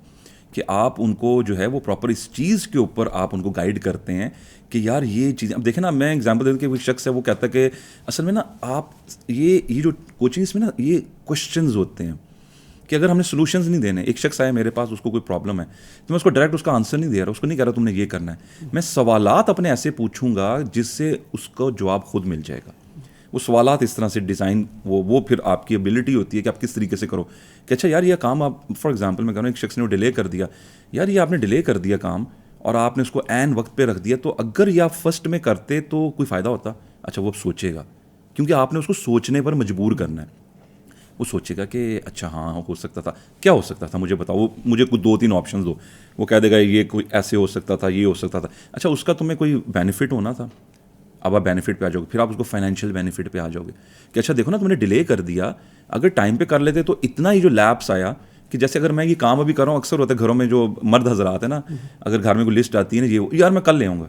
کہ آپ ان کو جو ہے وہ پراپر اس چیز کے اوپر آپ ان کو گائیڈ کرتے ہیں کہ یار یہ چیزیں. اب دیکھیں نا, میں ایگزامپل دے دوں کہ وہ شخص ہے وہ کہتا ہے کہ اصل میں نا آپ یہ جو کوچنگ اس میں نا یہ کوشچنز ہوتے ہیں کہ اگر ہم نے سولوشنز نہیں دینے. ایک شخص آیا میرے پاس, اس کو کوئی پرابلم ہے, تو میں اس کو ڈائریکٹ اس کا آنسر نہیں دے رہا, اس کو نہیں کہہ رہا تم نے یہ کرنا ہے. میں سوالات اپنے ایسے پوچھوں گا جس سے اس کو جواب خود مل جائے گا. وہ سوالات اس طرح سے ڈیزائن وہ پھر آپ کی ایبلٹی ہوتی ہے کہ آپ کس طریقے سے کرو کہ اچھا یار یہ کام آپ فار ایگزامپل میں کہہ رہا ہوں ایک شخص نے وہ ڈیلے کر دیا, یار یہ آپ نے ڈیلے کر دیا کام اور آپ نے اس کو عین وقت پہ رکھ دیا, تو اگر یہ آپ فرسٹ میں کرتے تو کوئی فائدہ ہوتا؟ اچھا وہ اب سوچے گا, کیونکہ آپ نے اس کو سوچنے پر مجبور کرنا ہے. وہ سوچے گا کہ اچھا ہاں ہو سکتا تھا, کیا ہو سکتا تھا مجھے بتاؤ, وہ مجھے کوئی 2-3 آپشنز دو, وہ کہہ دے گا یہ کوئی ایسے ہو سکتا تھا, یہ ہو سکتا تھا. اچھا اس کا تمہیں کوئی بینیفٹ ہونا تھا, اب آپ بینیفٹ پہ آ جاؤ گے, پھر آپ اس کو فائنینشیل بینیفٹ پہ آ جاؤ گے کہ اچھا دیکھو نا تم نے ڈیلے کر دیا, اگر ٹائم پہ کر لیتے تو اتنا ہی جو لیپس آیا کہ جیسے اگر میں یہ کام ابھی کر رہا ہوں, اکثر ہوتا ہے گھروں میں جو مرد حضرات ہیں نا, اگر گھر میں کوئی لسٹ آتی ہے نا یہ یار میں کل لے آؤں گا,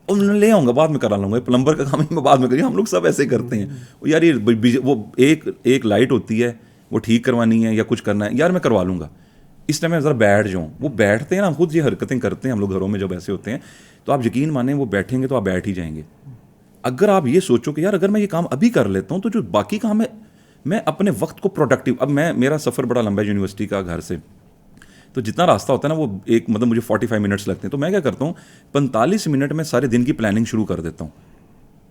اور میں لے آؤں گا بعد میں کرا لوں گا, پلمبر کا کام میں بعد میں کریے, ہم لوگ سب ایسے کرتے ہیں. یار یہ وہ ایک لائٹ ہوتی ہے وہ ٹھیک کروانی ہے یا کچھ کرنا ہے, یار میں کروا لوں گا, اس ٹائم میں ذرا بیٹھ جاؤں. وہ بیٹھتے ہیں نا, خود یہ حرکتیں کرتے ہیں ہم لوگ گھروں میں جب ایسے ہوتے ہیں, تو آپ یقین مانیں وہ بیٹھیں گے تو آپ بیٹھ ہی جائیں گے. اگر آپ یہ سوچو کہ یار اگر میں یہ کام ابھی کر لیتا ہوں تو جو باقی کام ہے میں اپنے وقت کو پروڈکٹیو, اب میرا سفر بڑا لمبا ہے یونیورسٹی کا گھر سے, تو جتنا راستہ ہوتا ہے نا وہ ایک مطلب مجھے 45 منٹس لگتے ہیں, تو میں کیا کرتا ہوں 45 منٹ میں سارے دن کی پلاننگ شروع کر دیتا ہوں.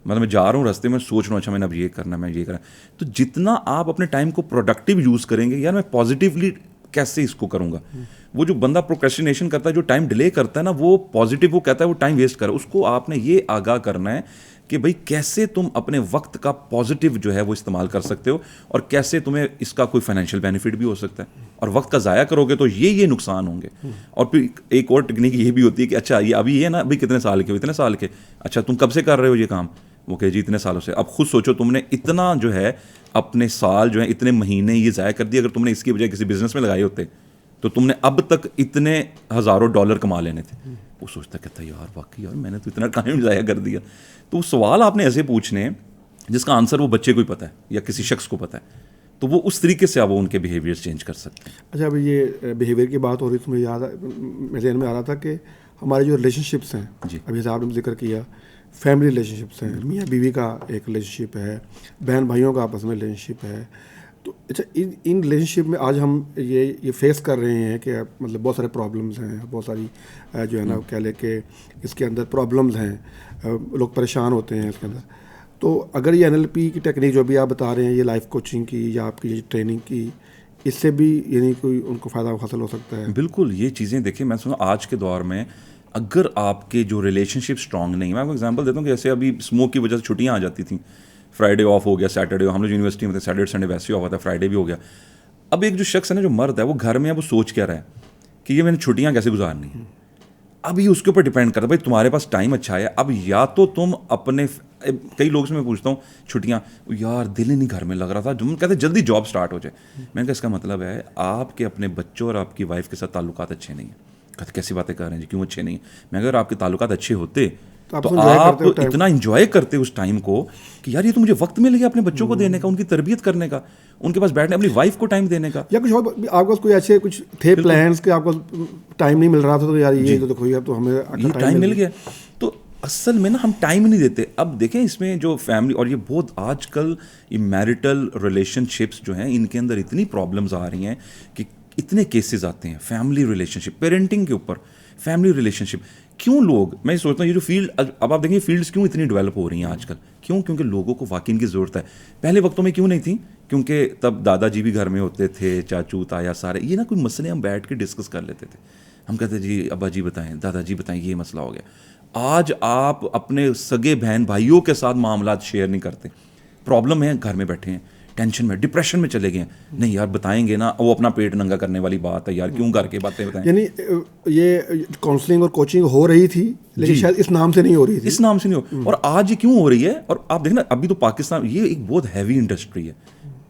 مطلب میں جا رہا ہوں راستے میں سوچ رہا ہوں اچھا میں نے اب یہ کرنا ہے, میں یہ کرنا ہے. تو جتنا آپ اپنے ٹائم کو پروڈکٹیو یوز کریں گے, یار میں پازیٹیولی کیسے اس کو کروں گا. وہ جو بندہ پروکریسٹینیشن کرتا ہے, جو ٹائم ڈیلے کرتا ہے نا, وہ پازیٹیو وہ کہتا ہے وہ ٹائم ویسٹ کر, اس کو آپ نے یہ آگاہ کرنا ہے کہ بھائی کیسے تم اپنے وقت کا پازیٹیو جو ہے وہ استعمال کر سکتے ہو, اور کیسے تمہیں اس کا کوئی فائنینشیل بینیفٹ بھی ہو سکتا ہے. اور وقت کا ضائع کرو گے تو یہ نقصان ہوں گے. اور پھر ایک اور ٹیکنیک یہ بھی ہوتی ہے کہ اچھا یہ ابھی یہ نا ابھی کتنے سال کے ہو, اتنے سال کے, اچھا تم کب سے کر رہے ہو یہ کام, وہ کہ جی اتنے سالوں سے. اب خود سوچو تم نے اتنا جو ہے اپنے سال جو ہے اتنے مہینے یہ ضائع کر دیے, اگر تم نے اس کی بجائے کسی بزنس میں لگائے ہوتے تو تم نے اب تک اتنے ہزاروں ڈالر کما لینے تھے. وہ سوچتا کہتا یار واقعی یار میں نے تو اتنا ٹائم ضائع کر دیا. تو وہ سوال آپ نے ایسے پوچھنے جس کا آنسر وہ بچے کو ہی پتہ ہے یا کسی شخص کو پتہ ہے, تو وہ اس طریقے سے آپ ان کے بیہیویئر چینج کر سکتے ہیں. اچھا ابھی یہ بیہیویئر کی بات ہو رہی تو مجھے یاد میرے ذہن میں آ رہا تھا کہ ہمارے جو ریلیشن شپس ہیں, جی ابھی جیسے آپ نے ذکر کیا فیملی ریلیشن شپس ہیں, میاں بیوی کا ایک ریلیشن شپ ہے, بہن بھائیوں کا آپس میں ریلیشن شپ ہے. تو اچھا ان ریلیشن شپ میں آج ہم یہ فیس کر رہے ہیں کہ مطلب بہت سارے پرابلمس ہیں, بہت ساری جو ہے نا کہہ لے کہ اس کے اندر پرابلمس ہیں, لوگ پریشان ہوتے ہیں اس کے اندر. تو اگر یہ NLP کی ٹیکنیک جو بھی آپ بتا رہے ہیں, یہ لائف کوچنگ کی یا آپ کی یہ ٹریننگ کی, اس سے بھی یعنی کوئی ان کو فائدہ حاصل ہو سکتا ہے؟ بالکل. یہ چیزیں دیکھیں میں سنا آج کے دور میں اگر آپ کے جو ریلیشن شپ اسٹرانگ نہیں, میں آپ کو ایگزامپل دیتا ہوں کہ جیسے ابھی اسموک کی وجہ سے چھٹیاں آ جاتی تھیں, فرائیڈے آف ہو گیا, سیٹرڈے, ہم لوگ یونیورسٹی میں تھے, سیٹرڈے سنڈے ویسے ہی آف ہوتا ہے, فرائیڈے بھی ہو گیا. اب ایک جو شخص ہے نا جو مرد ہے وہ گھر میں اب وہ سوچ کیا رہا ہے کہ یہ میں نے چھٹیاں کیسے گزارنی ہیں. اب یہ اس کے اوپر ڈپینڈ کرتا ہے بھائی تمہارے پاس ٹائم اچھا ہے, اب یا تو تم اپنے کئی لوگ سے میں پوچھتا ہوں چھٹیاں یار دل ہی نہیں گھر میں لگ رہا تھا, جو کہتے جلدی جاب سٹارٹ ہو جائے. میں نے کہا اس کا مطلب ہے آپ کے اپنے بچوں اور آپ کی وائف کے ساتھ تعلقات اچھے نہیں ہیں. کہتے کیسی باتیں کر رہے ہیں جی, کیوں اچھے نہیں ہیں؟ میں اگر آپ کے تعلقات اچھے ہوتے تو آپ اتنا انجوائے کرتے اس ٹائم کو کہ یار یہ تو مجھے وقت مل گیا اپنے بچوں کو دینے کا, ان کی تربیت کرنے کا, ان کے پاس بیٹھنے, اپنی وائف کو ٹائم دینے کا. یا کچھ اور آپ کو کوئی ایسے کچھ تھے پلانس کہ آپ کو ٹائم نہیں مل رہا تھا, تو یار یہ تو دیکھو یار تو ہمیں یہ ٹائم مل گیا. تو اصل میں نا ہم ٹائم نہیں دیتے. اب دیکھیں اس میں جو فیملی, اور یہ بہت آج کل یہ میرٹل ریلیشن شپس جو ہیں ان کے اندر اتنی پرابلمز آ رہی ہیں کہ اتنے کیسز آتے ہیں فیملی ریلیشن شپ, پیرنٹنگ کے اوپر فیملی ریلیشن شپ. کیوں لوگ, میں سوچتا ہوں یہ جو فیلڈ اب آپ دیکھیں فیلڈس کیوں اتنی ڈیولپ ہو رہی ہیں آج کل, کیونکہ لوگوں کو واقعی ان کی ضرورت ہے. پہلے وقتوں میں کیوں نہیں تھی, کیونکہ تب دادا جی بھی گھر میں ہوتے تھے, چاچو تایا سارے, یہ نا کوئی مسئلے ہم بیٹھ کے ڈسکس کر لیتے تھے. ہم کہتے جی ابا جی بتائیں, دادا جی بتائیں, یہ مسئلہ ہو گیا. آج آپ اپنے سگے بہن بھائیوں کے ساتھ معاملات شیئر نہیں کرتے. پرابلم ہے, گھر میں بیٹھے ہیں, ٹینشن میں, ڈپریشن میں چلے گئے. نہیں یار بتائیں گے نا, وہ اپنا پیٹ ننگا کرنے والی بات ہے یار, کیوں گھر کے باتیں بتائیں. یعنی یہ کاؤنسلنگ اور کوچنگ ہو رہی تھی لیکن شاید اس نام سے نہیں ہو رہی تھی. اس نام سے نہیں ہو. اور آج یہ کیوں ہو رہی ہے, اور آپ دیکھیں نا ابھی تو پاکستان یہ ایک بہت ہیوی انڈسٹری ہے,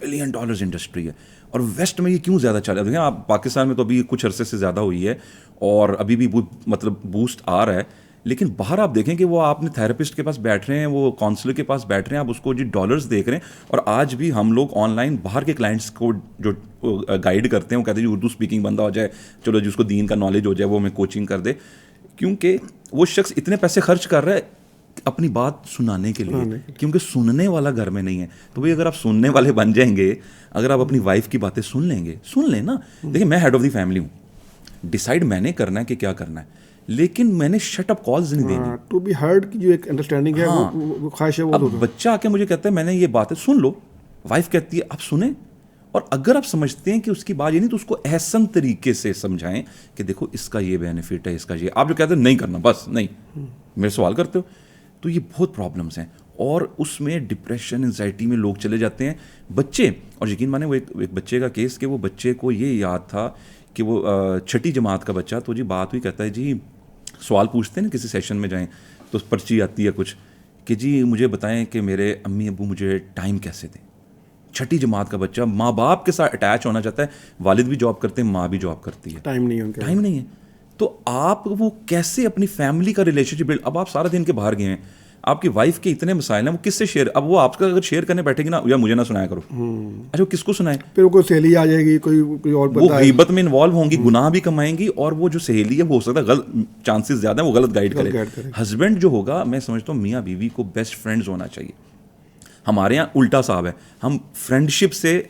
$1 بلین انڈسٹری ہے, اور ویسٹ میں یہ کیوں زیادہ چل رہا ہے. دیکھیں آپ پاکستان میں تو ابھی کچھ عرصے سے زیادہ ہوئی ہے اور ابھی بھی مطلب بوسٹ آ رہا ہے, لیکن باہر آپ دیکھیں کہ وہ آپ نے تھراپسٹ کے پاس بیٹھ رہے ہیں, وہ کاؤنسلر کے پاس بیٹھ رہے ہیں, آپ اس کو جی ڈالرز دیکھ رہے ہیں. اور آج بھی ہم لوگ آن لائن باہر کے کلائنٹس کو جو گائیڈ کرتے ہیں, وہ کہتے ہیں جی اردو اسپیکنگ بندہ ہو جائے, چلو جس کو دین کا نالج ہو جائے وہ ہمیں کوچنگ کر دے, کیونکہ وہ شخص اتنے پیسے خرچ کر رہا ہے اپنی بات سنانے کے لیے, کیونکہ سننے والا گھر میں نہیں ہے. تو بھائی اگر آپ سننے والے بن جائیں گے, اگر آپ اپنی وائف کی باتیں سن لیں گے, سن لیں نا. دیکھیں میں ہیڈ آف دی فیملی ہوں, ڈیسائیڈ میں نے کرنا ہے کہ کیا کرنا ہے. لیکن میں نے شٹ اپ کالز نہیں دینی. ٹو بی ہرڈ کی جو ایک انڈرسٹینڈنگ ہے وہ خواہش ہے. اب بچہ آ کے مجھے کہتا ہے میں نے یہ باتیں سن لو, وائف کہتی ہے آپ سنیں, اور اگر آپ سمجھتے ہیں کہ اس کی بات یہ نہیں تو اس کو احسن طریقے سے سمجھائیں کہ دیکھو اس کا یہ بینیفٹ ہے, اس کا یہ. آپ جو کہتے ہیں نہیں کرنا, بس نہیں, میرے سوال کرتے ہو, تو یہ بہت پرابلمس ہیں. اور اس میں ڈپریشن انزائٹی میں لوگ چلے جاتے ہیں بچے. اور یقین مانیں وہ ایک بچے کا کیس کہ وہ بچے کو یہ یاد تھا کہ وہ 6ٹھی جماعت کا بچہ, تو جی بات ہوئی, کہتا ہے جی سوال پوچھتے ہیں نا کسی سیشن میں جائیں تو پرچی آتی ہے کچھ کہ جی مجھے بتائیں کہ میرے امی ابو مجھے ٹائم کیسے دیں. 6ٹھی جماعت کا بچہ ماں باپ کے ساتھ اٹیچ ہونا چاہتا ہے, والد بھی جاب کرتے ہیں, ماں بھی جاب کرتی ہے, ٹائم نہیں ہے. تو آپ وہ کیسے اپنی فیملی کا ریلیشن شپ بلڈ. اب آپ سارا دن کے باہر گئے ہیں, آپ کی وائف کے اتنے مسائل ہیں, وہ کس سے شیئر. اب وہ آپ کا اگر شیئر کرنے بیٹھے گی نا, یا مجھے نہ سنایا کرو, اچھا وہ کس کو سنائے. پھر کوئی سہیلی آ جائے گی, کوئی اور وہ غیبت میں انوالو ہوں گی, گناہ بھی کمائیں گی, اور وہ جو سہیلی ہے وہ ہو سکتا ہے غلط, چانسز زیادہ ہیں وہ غلط گائیڈ کرے. ہسبینڈ جو ہوگا, میں سمجھتا ہوں میاں بیوی کو بیسٹ فرینڈز ہونا چاہیے. ہمارے یہاں الٹا صاحب ہے, ہم فرینڈشپ سے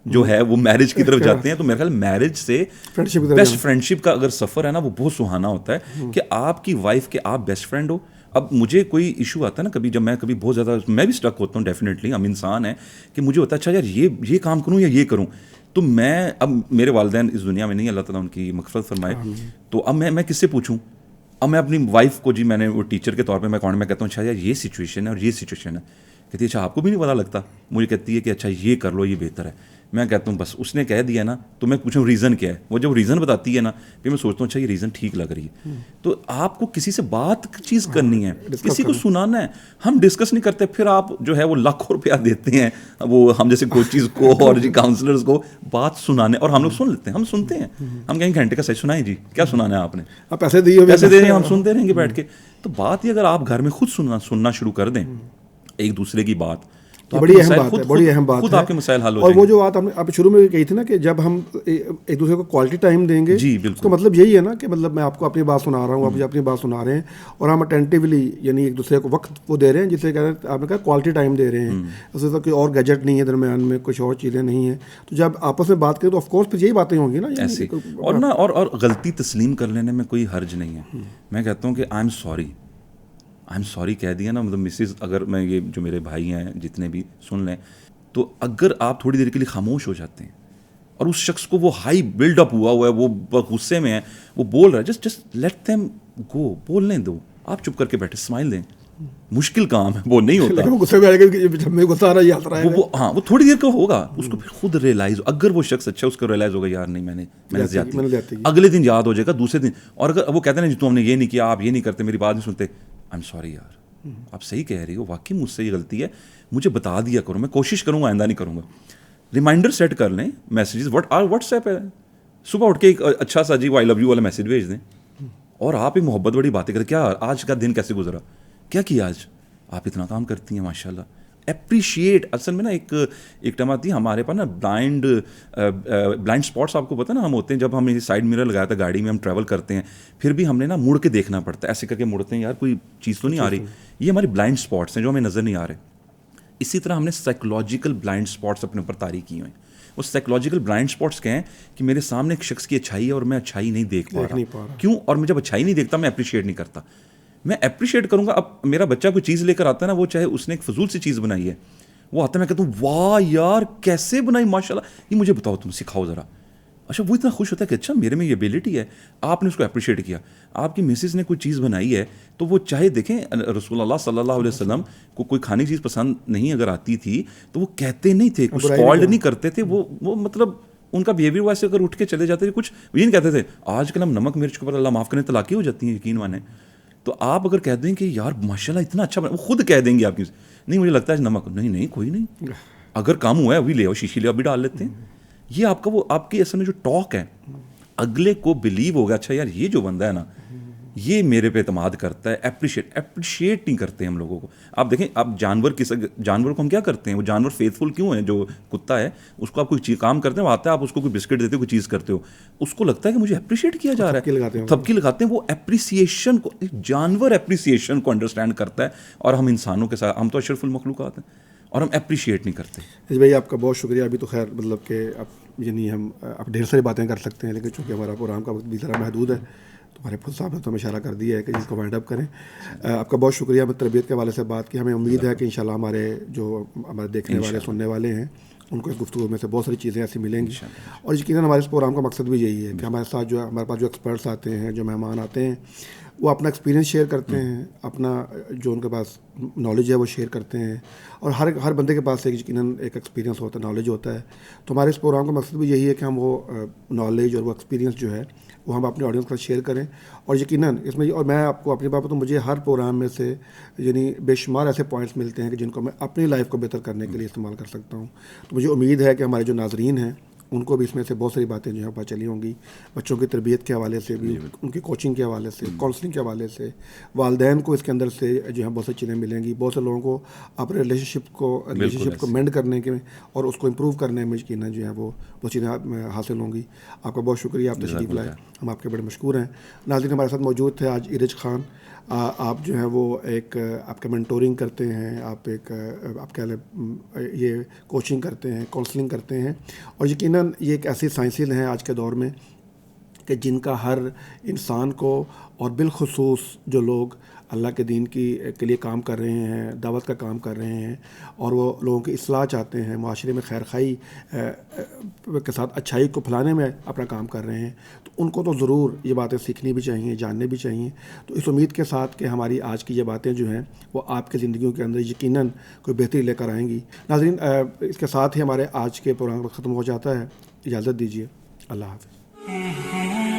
جو ہے وہ میرج کی طرف جاتے ہیں. تو میرے خیال میرج سے بیسٹ فرینڈشپ کا اگر سفر ہے نا وہ بہت سہانا ہوتا ہے کہ آپ کی وائف کے آپ بیسٹ فرینڈ ہو. اب مجھے کوئی ایشو آتا ہے نا کبھی, جب میں کبھی بہت زیادہ میں بھی اسٹرک ہوتا ہوں, ڈیفینیٹلی ہم انسان ہیں, کہ مجھے ہوتا ہے اچھا یار یہ کام کروں یا یہ کروں. تو میں اب میرے والدین اس دنیا میں نہیں, اللہ تعالیٰ ان کی مغفرت فرمائے, تو اب میں کس سے پوچھوں. اب میں اپنی وائف کو, جی میں نے وہ ٹیچر کے طور پہ میں اکاؤنٹ میں کہتا ہوں اچھا یار یہ سچویشن ہے اور یہ سچویشن ہے. کہتی ہے اچھا آپ کو بھی نہیں پتا لگتا. مجھے کہتی ہے کہ اچھا یہ کر لو, یہ بہتر ہے. میں کہتا ہوں بس اس نے کہہ دیا نا, تو میں پوچھوں ریزن کیا ہے. وہ جب ریزن بتاتی ہے نا, پھر میں سوچتا ہوں اچھا یہ ریزن ٹھیک لگ رہی ہے. تو آپ کو کسی سے بات چیز کرنی ہے, کسی کو سنانا ہے. ہم ڈسکس نہیں کرتے, پھر آپ جو ہے وہ لاکھوں روپیہ دیتے ہیں وہ ہم جیسے کوچیز کو اور جی کاؤنسلرز کو بات سنانے, اور ہم لوگ سن لیتے ہیں, ہم سنتے ہیں, ہم کہیں گھنٹے کا سچ سنائیں جی کیا سنانا ہے آپ نے, پیسے دے رہے ہیں, ہم سنتے رہیں گے بیٹھ کے. تو بات یہ اگر آپ گھر میں خود سننا شروع کر دیں ایک دوسرے کی بات, بڑی اہم بات خود ہے. آپ کے مسائل حل ہو اور جائیں وہ جو بات آپ شروع میں کہی تھی نا کہ جب ہم ایک دوسرے کو کوالٹی ٹائم دیں گے, جی بالکل, تو مطلب یہی ہے نا کہ مطلب میں آپ کو اپنی بات سنا رہا ہوں, آپ مجھے اپنی بات سنا رہے ہیں, اور ہم اٹینٹیولی یعنی ایک دوسرے کو وقت وہ دے رہے ہیں, جسے کہتے ہیں آپ نے کہا کوالٹی ٹائم دے رہے ہیں. اس سے کوئی اور گیجٹ نہیں ہے درمیان میں, کچھ اور چیزیں نہیں ہیں. تو جب آپس میں بات کریں تو آف کورس پھر یہی باتیں ہوں گی نا ایسے. اور نا اور غلطی تسلیم کر لینے میں کوئی حرج نہیں ہے. میں کہتا ہوں کہ آئی ایم سوری کہہ دیا نا, مطلب مسز, اگر میں یہ جو میرے بھائی ہیں جتنے بھی سن لیں, تو اگر آپ تھوڑی دیر کے لیے خاموش ہو جاتے ہیں اور اس شخص کو وہ ہائی بلڈ اپ ہوا ہے, وہ غصے میں ہے, وہ بول رہا ہے, جسٹ لیٹ دیم گو, بولنے دو. آپ چپ کر کے بیٹھے اسمائل دیں. مشکل کام ہے, وہ نہیں ہوتا. ہاں وہ تھوڑی دیر کا ہوگا, اس کو پھر خود ریئلائز, اگر وہ شخص اچھا اس کو ریئلائز ہوگا یار نہیں میں نے زیادتی, اگلے دن یاد ہو جائے گا, دوسرے دن. اور اگر وہ کہتے ہیں تو ہم نے یہ نہیں کیا, آپ یہ نہیں کرتے, میری بات نہیں سنتے, آئی ایم سوری یار, آپ صحیح کہہ رہی ہو, واقعی مجھ سے یہ غلطی ہے, مجھے بتا دیا کرو, میں کوشش کروں گا آئندہ نہیں کروں گا. ریمائنڈر سیٹ کر لیں, میسیجز واٹس ایپ ہے, صبح اٹھ کے ایک اچھا سا جی آئی لو یو والا میسیج بھیج دیں, اور آپ ایک محبت بڑی باتیں کریں, کیا آج کا دن کیسے گزرا, کیا کیا آج, آپ اتنا کام کرتی ہیں ماشاء اللہ, اپریشیٹ. اصل میں نا ایک ٹائم آتی ہے ہمارے پاس نا بلائنڈ اسپاٹس, آپ کو پتہ نا ہم ہوتے ہیں, جب ہم یہ سائڈ میرر لگایا تھا گاڑی میں, ہم ٹریول کرتے ہیں, پھر بھی ہم نے نا مڑ کے دیکھنا پڑتا ہے, ایسے کر کے مڑتے ہیں, یار کوئی چیز تو نہیں آ رہی. یہ ہماری بلائنڈ اسپاٹس ہیں جو ہمیں نظر نہیں آ رہے. اسی طرح ہم نے سائیکولوجیکل بلائنڈ اسپاٹس اپنے اوپر طاری کی ہوئے ہیں. وہ سائیکولوجیکل بلائنڈ اسپاٹس کہیں کہ میرے سامنے ایک شخص کی اچھائی ہے اور میں اچھائی نہیں دیکھ پا رہا. کیوں؟ اور میں جب اچھائی نہیں دیکھتا میں اپریشیٹ نہیں کرتا. میں اپریشیٹ کروں گا. اب میرا بچہ کوئی چیز لے کر آتا ہے نا, وہ چاہے اس نے ایک فضول سی چیز بنائی ہے, وہ آتا ہے, میں کہتا ہوں واہ یار کیسے بنائی ماشاء اللہ, یہ مجھے بتاؤ, تم سکھاؤ ذرا. اچھا وہ اتنا خوش ہوتا ہے کہ اچھا میرے میں یہ ایبلٹی ہے, آپ نے اس کو اپریشیٹ کیا. آپ کی مسز نے کوئی چیز بنائی ہے, تو وہ چاہے دیکھیں رسول اللہ صلی اللہ علیہ وسلم کو کوئی کھانے کی چیز پسند نہیں اگر آتی تھی تو وہ کہتے نہیں تھے, کچھ کالڈ نہیں کرتے تھے, وہ مطلب ان کا بیہیویئر ویسے اگر اٹھ کے چلے جاتے تھے, کچھ یہ نہیں کہتے تھے. آج کل ہم نمک مرچ کے اوپر اللہ معاف کریں طلاقیں ہو جاتی ہیں, یقین مانیں. تو آپ اگر کہہ دیں کہ یار ماشاء اللہ اتنا اچھا بنا, وہ خود کہہ دیں گے آپ کی, نہیں مجھے لگتا ہے نمک, نہیں کوئی نہیں, اگر کام ہوا ہے ابھی لے آؤ, شیشی لے ابھی ڈال لیتے ہیں. یہ آپ کا وہ آپ کی اصل میں جو ٹاک ہے, اگلے کو بلیو ہوگا اچھا یار یہ جو بندہ ہے نا یہ میرے پہ اعتماد کرتا ہے. اپریشیٹ نہیں کرتے ہم لوگوں کو. آپ دیکھیں آپ جانور کو ہم کیا کرتے ہیں, وہ جانور فیتھفل کیوں ہیں, جو کتا ہے اس کو آپ کوئی چیز کام کرتے ہیں, وہ آتا ہے آپ اس کو کوئی بسکٹ دیتے ہو, کوئی چیز کرتے ہو, اس کو لگتا ہے کہ مجھے اپریشیٹ کیا جا رہا ہے, تھپکی لگاتے ہیں. وہ اپریسیشن کو, جانور اپریسیشن کو انڈرسٹینڈ کرتا ہے, اور ہم انسانوں کے ساتھ, ہم تو اشرف المخلوقات ہیں اور ہم اپریشیٹ نہیں کرتے. بھائی آپ کا بہت شکریہ. ابھی تو خیر مطلب کہ اب یعنی ہم اب ڈھیر ساری باتیں کر سکتے ہیں, لیکن چونکہ ہمارا پروگرام کا وقت بھی ذرا محدود ہے, ہمارے پھول صاحب نے تو ہمیں اشارہ کر دیا ہے کہ جس کو وائنڈ اپ کریں. آپ کا بہت شکریہ. ہمیں تربیت کے حوالے سے بات کی. ہمیں امید ہے کہ انشاءاللہ ہمارے دیکھنے والے سننے والے ہیں ان کو اس گفتگو میں سے بہت ساری چیزیں ایسی ملیں گی. اور یقیناً ہمارے اس پروگرام کا مقصد بھی یہی ہے کہ ہمارے ساتھ ہمارے پاس جو ایکسپرٹس آتے ہیں, جو مہمان آتے ہیں, وہ اپنا ایکسپیرینس شیئر کرتے ہیں, اپنا جو ان کے پاس نالج ہے وہ شیئر کرتے ہیں. اور ہر بندے کے پاس یقیناً ایک ایکسپیرینس ہوتا ہے, نالج ہوتا ہے. تو ہمارے اس پروگرام کا مقصد بھی یہی ہے کہ ہم وہ نالج اور وہ ایکسپیرینس جو ہے وہ ہم اپنے آڈینس کے ساتھ شیئر کریں. اور یقیناً اس میں, اور میں آپ کو اپنی بات بتاؤں, مجھے ہر پروگرام میں سے یعنی بے شمار ایسے پوائنٹس ملتے ہیں کہ جن کو میں اپنی لائف کو بہتر کرنے کے لیے استعمال کر سکتا ہوں. تو مجھے امید ہے کہ ہمارے جو ناظرین ہیں ان کو بھی اس میں سے بہت ساری باتیں جو ہیں پتہ چلی ہوں گی. بچوں کی تربیت کے حوالے سے بھی, ان کی کوچنگ کے حوالے سے, کاؤنسلنگ کے حوالے سے, والدین کو اس کے اندر سے جو ہے بہت سی چیزیں ملیں گی. بہت سے لوگوں کو اپنے ریلیشن شپ کو مینڈ کرنے کے اور اس کو امپروو کرنے میں یقیناً جو ہے وہ چیزیں حاصل ہوں گی. آپ کا بہت شکریہ, آپ تشریف لائے, ہم آپ کے بڑے مشکور ہیں. ناظرین, ہمارے ساتھ موجود تھے آج ایرج خان. آپ جو ہیں وہ آپ کا مینٹورنگ کرتے ہیں, آپ کہہ لیں یہ کوچنگ کرتے ہیں, کاؤنسلنگ کرتے ہیں. اور یقیناً یہ ایک ایسی سائنسز ہیں آج کے دور میں کہ جن کا ہر انسان کو, اور بالخصوص جو لوگ اللہ کے دین کے لیے کام کر رہے ہیں, دعوت کا کام کر رہے ہیں, اور وہ لوگوں کی اصلاح چاہتے ہیں, معاشرے میں خیر خواہی کے ساتھ اچھائی کو پھیلانے میں اپنا کام کر رہے ہیں, تو ان کو تو ضرور یہ باتیں سیکھنی بھی چاہیے, جاننے بھی چاہیے. تو اس امید کے ساتھ کہ ہماری آج کی یہ باتیں جو ہیں وہ آپ کی زندگیوں کے اندر یقیناً کوئی بہتری لے کر آئیں گی. ناظرین, اس کے ساتھ ہی ہمارے آج کے پروگرام ختم ہو جاتا ہے. اجازت دیجیے. اللہ حافظ.